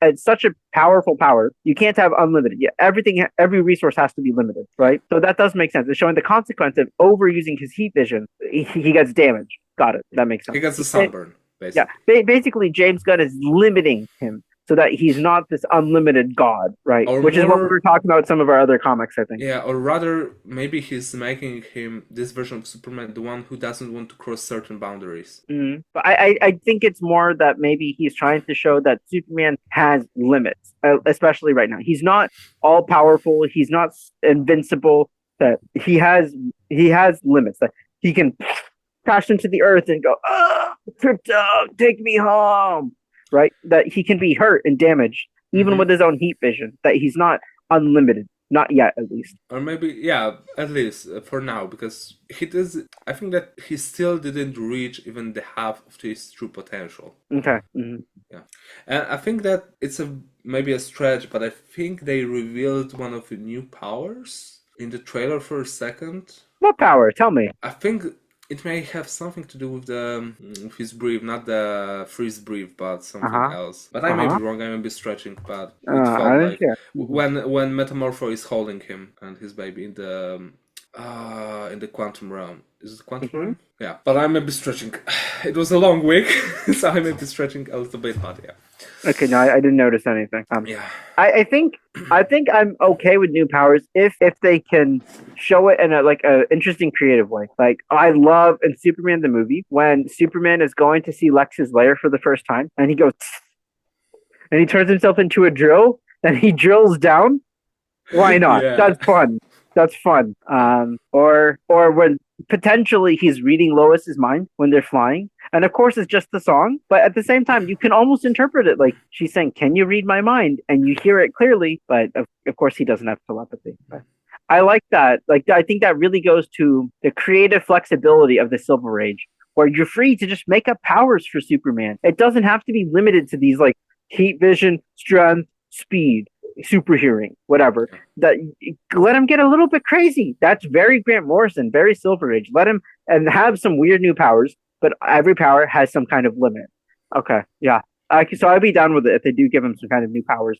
[SPEAKER 1] it's such a powerful power. You can't have unlimited. Yeah, every resource has to be limited, right? So that does make sense. It's showing the consequence of overusing his heat vision. He gets damaged. Got it. That makes sense.
[SPEAKER 2] He gets a sunburn. Basically.
[SPEAKER 1] Yeah, basically, James Gunn is limiting him so that he's not this unlimited god, right? Which is what we were talking about in some of our other comics, I think.
[SPEAKER 2] Yeah, or rather, maybe he's making him, this version of Superman, the one who doesn't want to cross certain boundaries.
[SPEAKER 1] But I think it's more that maybe he's trying to show that Superman has limits, especially right now. He's not all-powerful. He's not invincible. That he has limits. That he can crash into the earth and go, Crypto, take me home. Right? That he can be hurt and damaged, even with his own heat vision, that he's not unlimited. Not yet, at least.
[SPEAKER 2] Or maybe, yeah, at least for now, because he does. I think that he still didn't reach even the half of his true potential.
[SPEAKER 1] Okay.
[SPEAKER 2] Yeah, and I think that it's maybe a stretch, but I think they revealed one of the new powers in the trailer for a second.
[SPEAKER 1] What power? Tell me.
[SPEAKER 2] I think it may have something to do with with his breath, not the freeze breath, but something else. But I may be wrong. I may be stretching, but it felt like when Metamorpho is holding him and his baby in the quantum realm. Is it quantum realm? Yeah, but I may be stretching. It was a long week, so I may be stretching a little bit, but yeah.
[SPEAKER 1] Okay, no, I didn't notice anything.
[SPEAKER 2] Yeah,
[SPEAKER 1] I think I'm okay with new powers if they can show it in a interesting creative way. Like, I love in Superman the movie when Superman is going to see Lex's lair for the first time and he goes and he turns himself into a drill and he drills down. Why not?
[SPEAKER 2] Yeah.
[SPEAKER 1] That's fun. That's fun. Or when potentially he's reading Lois's mind when they're flying. And of course, it's just the song. But at the same time, you can almost interpret it like she's saying, "Can you read my mind?" And you hear it clearly. But of course, he doesn't have telepathy. But I like that. Like, I think that really goes to the creative flexibility of the Silver Age, where you're free to just make up powers for Superman. It doesn't have to be limited to these like heat vision, strength, speed, super hearing, whatever. That let him get a little bit crazy. That's very Grant Morrison, very Silver Age. Let him and have some weird new powers, but every power has some kind of limit. Okay, yeah. So I'd be down with it if they do give him some kind of new powers,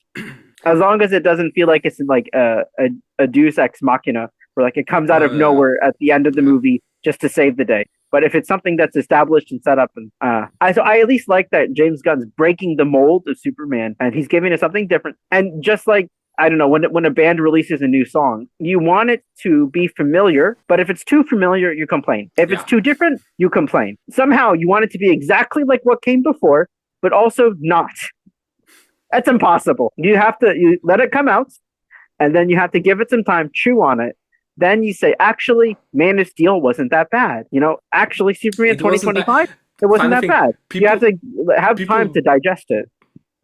[SPEAKER 1] as long as it doesn't feel like it's like a Deus Ex Machina, where like it comes out of nowhere at the end of the movie just to save the day. But if it's something that's established and set up, and I at least like that James Gunn's breaking the mold of Superman, and he's giving us something different. And just like, I don't know, when a band releases a new song, you want it to be familiar, but if it's too familiar, you complain. If it's too different, you complain. Somehow you want it to be exactly like what came before, but also not. That's impossible. You let it come out, and then you have to give it some time, chew on it. Then you say, actually, Man of Steel wasn't that bad. Actually, Superman 2025, it wasn't that bad. You have to have time to digest it.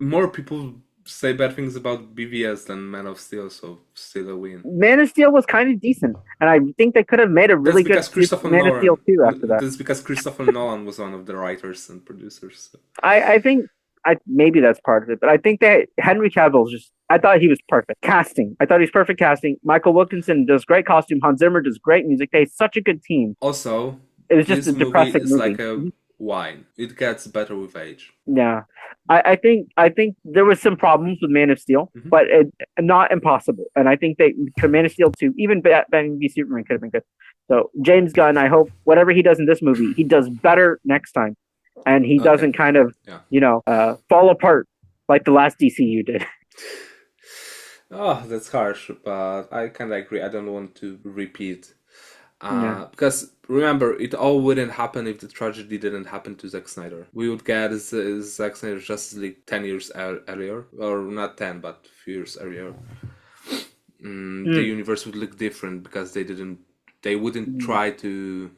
[SPEAKER 2] More people say bad things about BVS than Man of Steel, so still a win.
[SPEAKER 1] Man of Steel was kind of decent, and I think they could have made a really good Man of Steel 2 after that.
[SPEAKER 2] That's because Christopher Nolan was one of the writers and producers. So.
[SPEAKER 1] I think maybe that's part of it, but I think that Henry Cavill's I thought he was perfect. Casting. I thought he was perfect casting. Michael Wilkinson does great costume. Hans Zimmer does great music. They're such a good team.
[SPEAKER 2] Also,
[SPEAKER 1] it was just a depressing movie.
[SPEAKER 2] It's like a wine. It gets better with age.
[SPEAKER 1] Yeah. I think there was some problems with Man of Steel, but not impossible. And I think Man of Steel 2, even Batman v Superman could have been good. So James Gunn, I hope whatever he does in this movie, he does better next time. And he doesn't kind of, fall apart like the last DCU did.
[SPEAKER 2] Oh, that's harsh, but I kind of agree. I don't want to repeat. Because remember, it all wouldn't happen if the tragedy didn't happen to Zack Snyder. We would get Zack Snyder's Justice League 10 years earlier. Or not 10, but a few years earlier. The universe would look different because they wouldn't try to...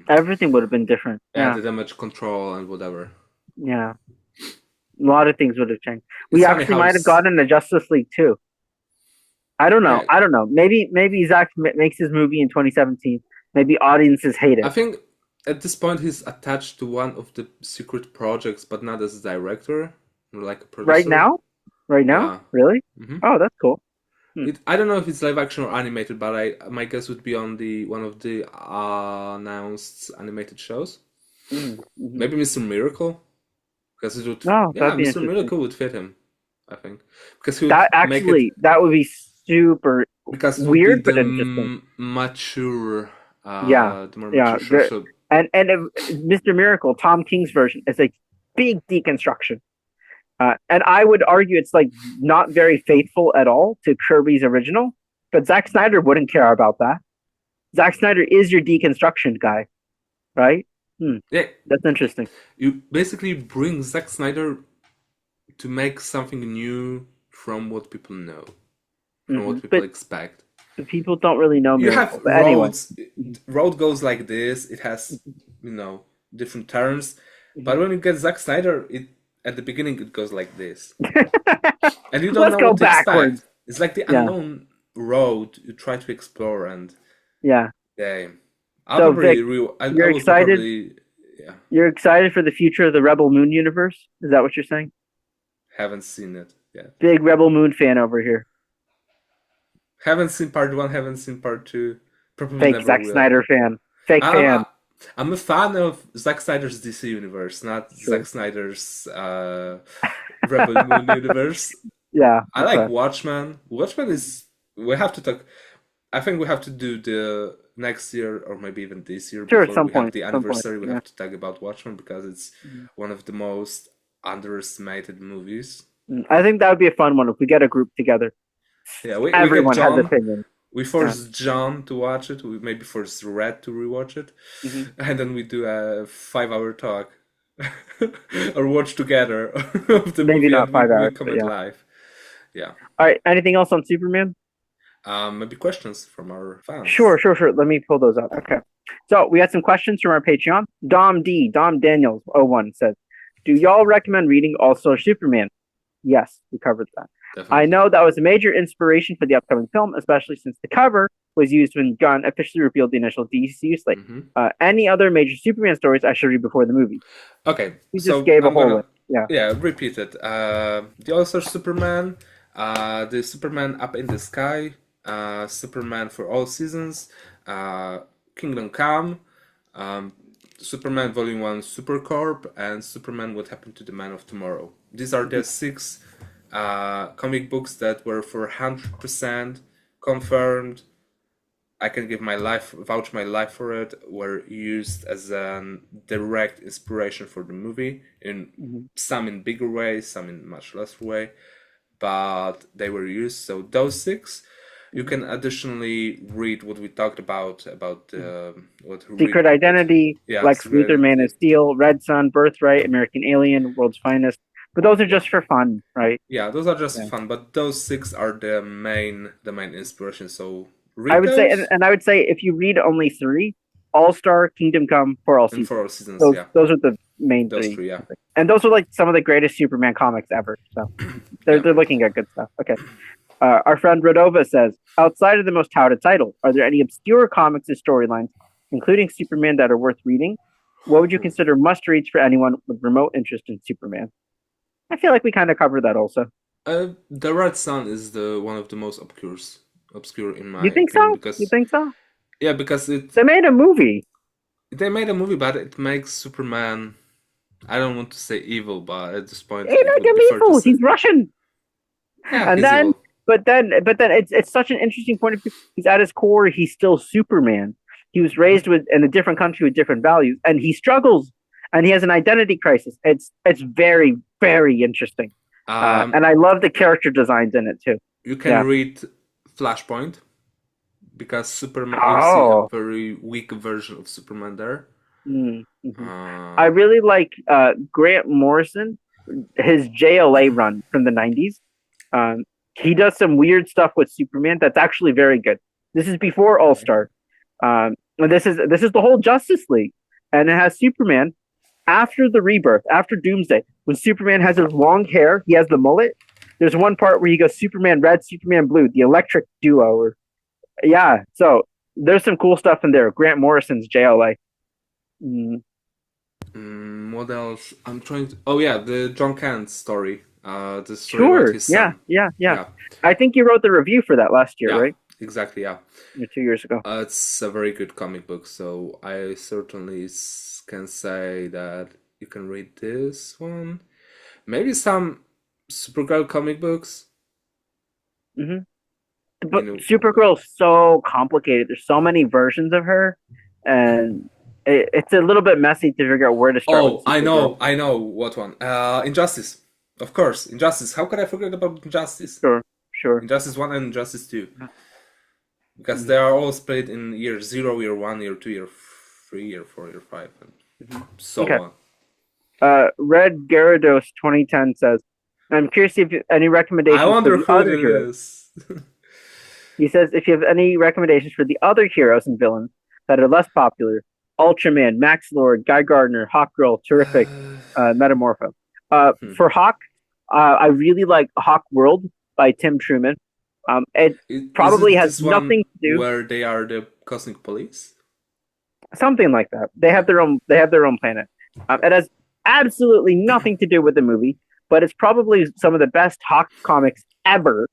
[SPEAKER 1] everything would have been different.
[SPEAKER 2] The damage control and whatever.
[SPEAKER 1] Yeah. A lot of things would have changed. We actually might have gotten a Justice League too. I don't know. I don't know. Maybe Zack makes his movie in 2017. Maybe audiences hate it.
[SPEAKER 2] I think at this point he's attached to one of the secret projects, but not as a director, like a producer.
[SPEAKER 1] Right now?
[SPEAKER 2] Yeah.
[SPEAKER 1] Really? Oh, that's cool.
[SPEAKER 2] I don't know if it's live action or animated, but my guess would be on one of the announced animated shows. Maybe Mr. Miracle, because it would. Mr. Miracle would fit him, I think, because he would
[SPEAKER 1] that would be super weird, but interesting.
[SPEAKER 2] Mature.
[SPEAKER 1] The
[SPEAKER 2] more mature show.
[SPEAKER 1] And Mr. Miracle, Tom King's version, is a big deconstruction. And I would argue it's like not very faithful at all to Kirby's original, but Zack Snyder wouldn't care about that. Zack Snyder is your deconstruction guy, right?
[SPEAKER 2] Yeah,
[SPEAKER 1] that's interesting.
[SPEAKER 2] You basically bring Zack Snyder to make something new from what people know, from what people expect.
[SPEAKER 1] People don't really know.
[SPEAKER 2] You have roads. Anyway. Road goes like this. It has, different turns. But when you get Zack Snyder, at the beginning, it goes like this. And you don't know what to expect. It's like the unknown road you try to explore, and
[SPEAKER 1] Yeah.
[SPEAKER 2] yeah,
[SPEAKER 1] So Vic,
[SPEAKER 2] I
[SPEAKER 1] you're
[SPEAKER 2] will
[SPEAKER 1] excited.
[SPEAKER 2] probably yeah.
[SPEAKER 1] You're excited for the future of the Rebel Moon universe? Is that what you're saying?
[SPEAKER 2] Haven't seen it yet.
[SPEAKER 1] Big Rebel Moon fan over here.
[SPEAKER 2] Haven't seen part one. Haven't seen part two. Probably
[SPEAKER 1] Fake
[SPEAKER 2] never
[SPEAKER 1] Zack
[SPEAKER 2] will.
[SPEAKER 1] Snyder fan. Fake
[SPEAKER 2] I'm
[SPEAKER 1] fan.
[SPEAKER 2] a, I'm a fan of Zack Snyder's DC universe, not
[SPEAKER 1] Sure.
[SPEAKER 2] Zack Snyder's Rebel Moon universe.
[SPEAKER 1] Yeah.
[SPEAKER 2] I
[SPEAKER 1] Okay.
[SPEAKER 2] like Watchmen. Watchmen is we have to talk. I think we have to do the next year or maybe even this year
[SPEAKER 1] Sure. At
[SPEAKER 2] before
[SPEAKER 1] some
[SPEAKER 2] we have
[SPEAKER 1] point.
[SPEAKER 2] the
[SPEAKER 1] Some point.
[SPEAKER 2] anniversary. We
[SPEAKER 1] Yeah.
[SPEAKER 2] have to talk about Watchmen because it's
[SPEAKER 1] Mhm.
[SPEAKER 2] one of the most underestimated movies.
[SPEAKER 1] I think that would be a fun one if we get a group together.
[SPEAKER 2] Yeah, we get
[SPEAKER 1] Everyone has
[SPEAKER 2] John.
[SPEAKER 1] opinions.
[SPEAKER 2] We force John to watch it. We maybe force Red to rewatch it, and then we do a 5 hour talk or watch together of the
[SPEAKER 1] Maybe
[SPEAKER 2] movie,
[SPEAKER 1] not
[SPEAKER 2] and
[SPEAKER 1] 5 hours,
[SPEAKER 2] we
[SPEAKER 1] but
[SPEAKER 2] comment
[SPEAKER 1] yeah.
[SPEAKER 2] live. Yeah.
[SPEAKER 1] All right. Anything else on Superman?
[SPEAKER 2] Maybe questions from our fans.
[SPEAKER 1] Sure. Let me pull those up. Okay. So we had some questions from our Patreon. Dom Daniels 01 says, "Do y'all recommend reading Also Superman?" Yes, we covered that.
[SPEAKER 2] Definitely.
[SPEAKER 1] I know that was a major inspiration for the upcoming film, especially since the cover was used when Gunn officially revealed the initial DCU slate. Any other major Superman stories I should read before the movie?
[SPEAKER 2] Okay,
[SPEAKER 1] He just gave a whole list.
[SPEAKER 2] Yeah, repeat it. The Also Superman, the Superman Up in the Sky, Superman for All Seasons, Kingdom Come, Superman Volume 1 Supercorp, and Superman What Happened to the Man of Tomorrow. These are the 6 comic books that were for 100% confirmed. I can vouch my life for it, were used as a direct inspiration for the movie, some in bigger ways, some in much less way, but they were used. So those 6, you can additionally read what we talked about
[SPEAKER 1] Secret Identity, Lex Luthor, Man of Steel, Red Sun, Birthright, American Alien, World's Finest. But those are just for fun, right?
[SPEAKER 2] Yeah, those are just fun. But those 6 are the main inspiration. So
[SPEAKER 1] I would say, and I would say, if you read only 3, All Star, Kingdom Come, For All Seasons.
[SPEAKER 2] For All Seasons,
[SPEAKER 1] those are the main 3.
[SPEAKER 2] Yeah.
[SPEAKER 1] And those are like some of the greatest Superman comics ever. So they're looking at good stuff. Okay. Our friend Rodova says, outside of the most touted title, are there any obscure comics and storylines, including Superman, that are worth reading? What would you consider must-reads for anyone with remote interest in Superman? I feel like we kind of covered that also.
[SPEAKER 2] The Red Sun is one of the most obscure in my
[SPEAKER 1] You think
[SPEAKER 2] opinion,
[SPEAKER 1] so?
[SPEAKER 2] because
[SPEAKER 1] you think so?
[SPEAKER 2] Yeah, because
[SPEAKER 1] they made a movie.
[SPEAKER 2] They made a movie, but it makes Superman, I don't want to say evil, but at this point,
[SPEAKER 1] they make him evil. He's Russian.
[SPEAKER 2] Yeah,
[SPEAKER 1] and
[SPEAKER 2] he's
[SPEAKER 1] then
[SPEAKER 2] evil.
[SPEAKER 1] But then it's such an interesting point of view. He's at his core, he's still Superman. He was raised in a different country with different values, and he struggles, and he has an identity crisis. It's very, very interesting, and I love the character designs in it too.
[SPEAKER 2] You can read Flashpoint, because Superman, you see a very weak version of Superman there.
[SPEAKER 1] I really like Grant Morrison, his JLA run from the 90s. He does some weird stuff with Superman that's actually very good. This is before All Star. And this is the whole Justice League, and it has Superman after the rebirth, after Doomsday, when Superman has his long hair, he has the mullet. There's one part where he goes Superman Red, Superman Blue, the electric duo. So there's some cool stuff in there. Grant Morrison's JLA.
[SPEAKER 2] What else? I'm trying to. Oh yeah, the John Kent story. The story about his son.
[SPEAKER 1] Yeah. I think you wrote the review for that last year, right?
[SPEAKER 2] Exactly. Yeah.
[SPEAKER 1] 2 years ago.
[SPEAKER 2] It's a very good comic book, so I certainly can say that you can read this one. Maybe some Supergirl comic books.
[SPEAKER 1] But Supergirl is so complicated. There's so many versions of her, and it's a little bit messy to figure out where to start.
[SPEAKER 2] Oh, I know what one. Injustice, of course. Injustice. How could I forget about Injustice?
[SPEAKER 1] Sure.
[SPEAKER 2] Injustice 1 and Injustice 2. Because they are all split in year 0, year 1, year 2, year 3, year 4, year 5, and so on.
[SPEAKER 1] Red Gyarados 2010 says, I'm curious if you have any recommendations.
[SPEAKER 2] I wonder
[SPEAKER 1] for the
[SPEAKER 2] who
[SPEAKER 1] other heroes. He says, if you have any recommendations for the other heroes and villains that are less popular, Ultraman, Max Lord, Guy Gardner, Hawkgirl, Terrific, Metamorpho. For Hawk, I really like Hawk World by Tim Truman. It probably
[SPEAKER 2] Is it
[SPEAKER 1] has
[SPEAKER 2] this one
[SPEAKER 1] nothing to do.
[SPEAKER 2] where they are the cosmic police?
[SPEAKER 1] Something like that. They have their own. They have their own planet. It has absolutely nothing to do with the movie, but it's probably some of the best Hawk comics ever.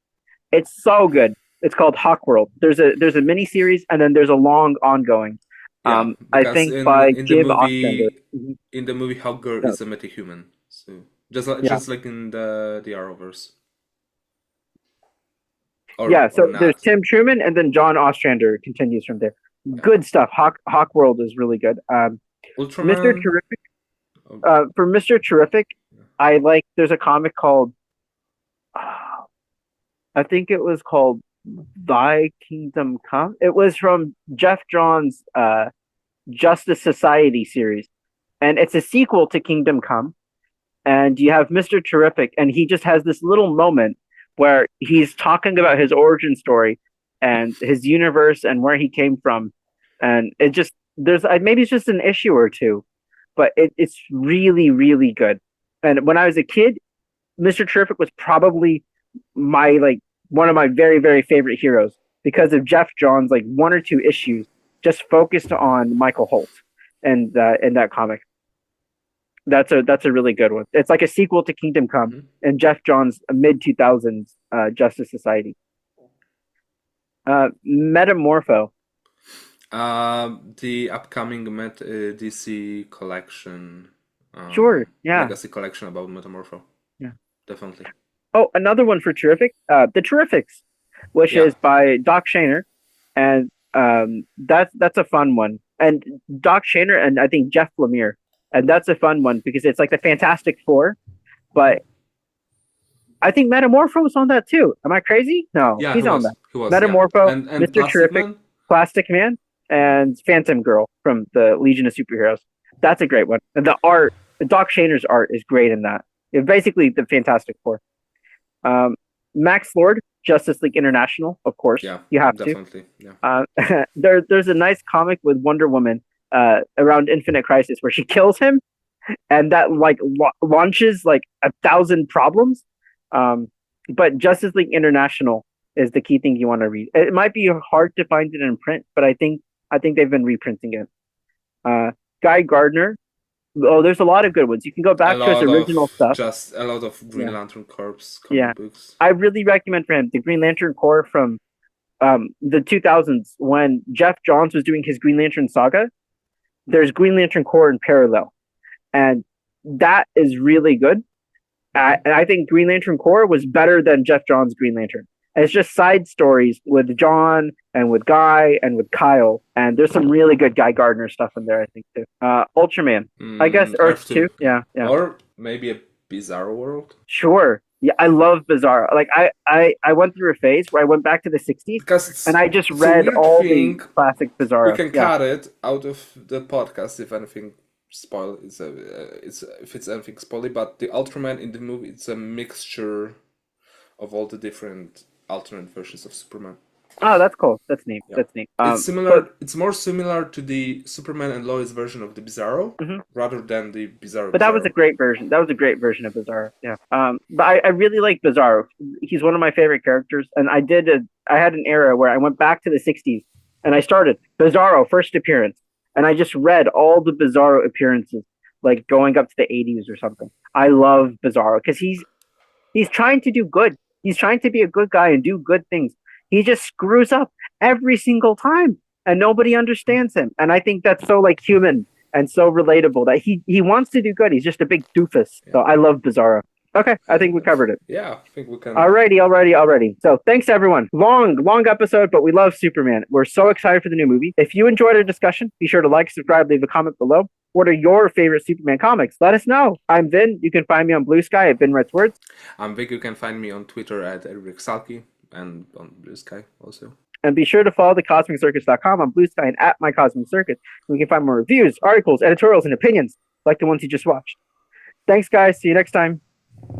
[SPEAKER 1] It's so good. It's called Hawk World. There's a mini series, and then there's a long ongoing.
[SPEAKER 2] Yeah,
[SPEAKER 1] I
[SPEAKER 2] because
[SPEAKER 1] think by
[SPEAKER 2] in the
[SPEAKER 1] Jim Ostrander.
[SPEAKER 2] movie in the movie Hawker
[SPEAKER 1] Yeah.
[SPEAKER 2] is a metahuman. So
[SPEAKER 1] Yeah.
[SPEAKER 2] just like in the Arrowverse.
[SPEAKER 1] Yeah, so
[SPEAKER 2] or
[SPEAKER 1] there's
[SPEAKER 2] not.
[SPEAKER 1] Tim Truman, and then John Ostrander continues from there. Good stuff. Hawk World is really good. Mr.
[SPEAKER 2] Ultraman.
[SPEAKER 1] Terrific.
[SPEAKER 2] Oh,
[SPEAKER 1] For Mr. Terrific, I like. There's a comic called. I think it was called Thy Kingdom Come. It was from Jeph John's Justice Society series, and it's a sequel to Kingdom Come. And you have Mr. Terrific, and he just has this little moment where he's talking about his origin story and his universe and where he came from, and it just there's maybe it's just an issue or two, but it's really really good. And when I was a kid, Mr. Terrific was probably my one of my very very favorite heroes because of Jeph John's one or two issues just focused on Michael Holt and in that comic. That's a really good one. It's like a sequel to Kingdom Come and Jeph John's mid 2000s Justice Society. Metamorpho.
[SPEAKER 2] The upcoming DC collection.
[SPEAKER 1] Sure, yeah.
[SPEAKER 2] Legacy collection about Metamorpho.
[SPEAKER 1] Yeah.
[SPEAKER 2] Definitely.
[SPEAKER 1] Oh, another one for Terrific. The Terrifics, which is by Doc Shaner, and that's a fun one. And Doc Shaner and I think Jeff Lemire. And that's a fun one because it's like the Fantastic Four, but I think Metamorpho's on that too. Am I crazy? No,
[SPEAKER 2] Yeah,
[SPEAKER 1] he's on that.
[SPEAKER 2] He was,
[SPEAKER 1] Metamorpho,
[SPEAKER 2] and
[SPEAKER 1] Mr.
[SPEAKER 2] Plastic
[SPEAKER 1] Terrific,
[SPEAKER 2] Man?
[SPEAKER 1] Plastic Man, and Phantom Girl from the Legion of Superheroes. That's a great one. And the art, Doc Shaner's art is great in that. It's basically the Fantastic Four. Max Lord, Justice League International, of course.
[SPEAKER 2] Yeah,
[SPEAKER 1] you have
[SPEAKER 2] definitely.
[SPEAKER 1] to.
[SPEAKER 2] Yeah.
[SPEAKER 1] There's a nice comic with Wonder Woman around Infinite Crisis where she kills him, and that launches 1,000 problems. But Justice League International is the key thing you want to read. It might be hard to find it in print, but I think they've been reprinting it. Guy Gardner. Oh, there's a lot of good ones. You can go back to his original stuff.
[SPEAKER 2] Just a lot of Green Lantern Corps comic books.
[SPEAKER 1] I really recommend for him the Green Lantern Corps from the 2000s when Jeph Johns was doing his Green Lantern saga. There's Green Lantern Corps in parallel, and that is really good. And I think Green Lantern Corps was better than Jeph Johns' Green Lantern. And it's just side stories with John and with Guy and with Kyle, and there's some really good Guy Gardner stuff in there, I think, too. Ultraman, I guess Earth 2. Yeah.
[SPEAKER 2] Or maybe a Bizarro World.
[SPEAKER 1] Sure. Yeah, I love Bizarro. I went through a phase where I went back to the 60s, and I just read all the classic Bizarro.
[SPEAKER 2] We can cut it out of the podcast if anything if it's anything spoily, but the Ultraman in the movie, it's a mixture of all the different alternate versions of Superman.
[SPEAKER 1] Oh, that's cool. That's neat.
[SPEAKER 2] Yeah.
[SPEAKER 1] That's neat.
[SPEAKER 2] It's similar. It's more similar to the Superman and Lois version of the Bizarro, rather than the Bizarro.
[SPEAKER 1] But that was a great version. That was a great version of Bizarro. Yeah. But I really like Bizarro. He's one of my favorite characters, and I had an era where I went back to the 60s, and I started Bizarro first appearance, and I just read all the Bizarro appearances, like going up to the 80s or something. I love Bizarro because he's trying to do good. He's trying to be a good guy and do good things. He just screws up every single time, and nobody understands him. And I think that's so human and so relatable that he wants to do good. He's just a big doofus. Yeah. So I love Bizarro. Okay, I think we covered it.
[SPEAKER 2] Yeah, I think we can.
[SPEAKER 1] Alrighty. So thanks everyone. Long episode, but we love Superman. We're so excited for the new movie. If you enjoyed our discussion, be sure to like, subscribe, leave a comment below. What are your favorite Superman comics? Let us know. I'm Vin. You can find me on Blue Sky at Vin Writes Words.
[SPEAKER 2] I'm Vic. You can find me on Twitter at EricSalki and on Blue Sky also.
[SPEAKER 1] And be sure to follow thecosmiccircus.com on Blue Sky and at My Cosmic Circus. We can find more reviews, articles, editorials, and opinions like the ones you just watched. Thanks, guys. See you next time.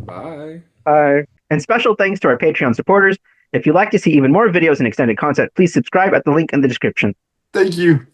[SPEAKER 2] Bye.
[SPEAKER 1] And special thanks to our Patreon supporters. If you'd like to see even more videos and extended content, please subscribe at the link in the description.
[SPEAKER 3] Thank you.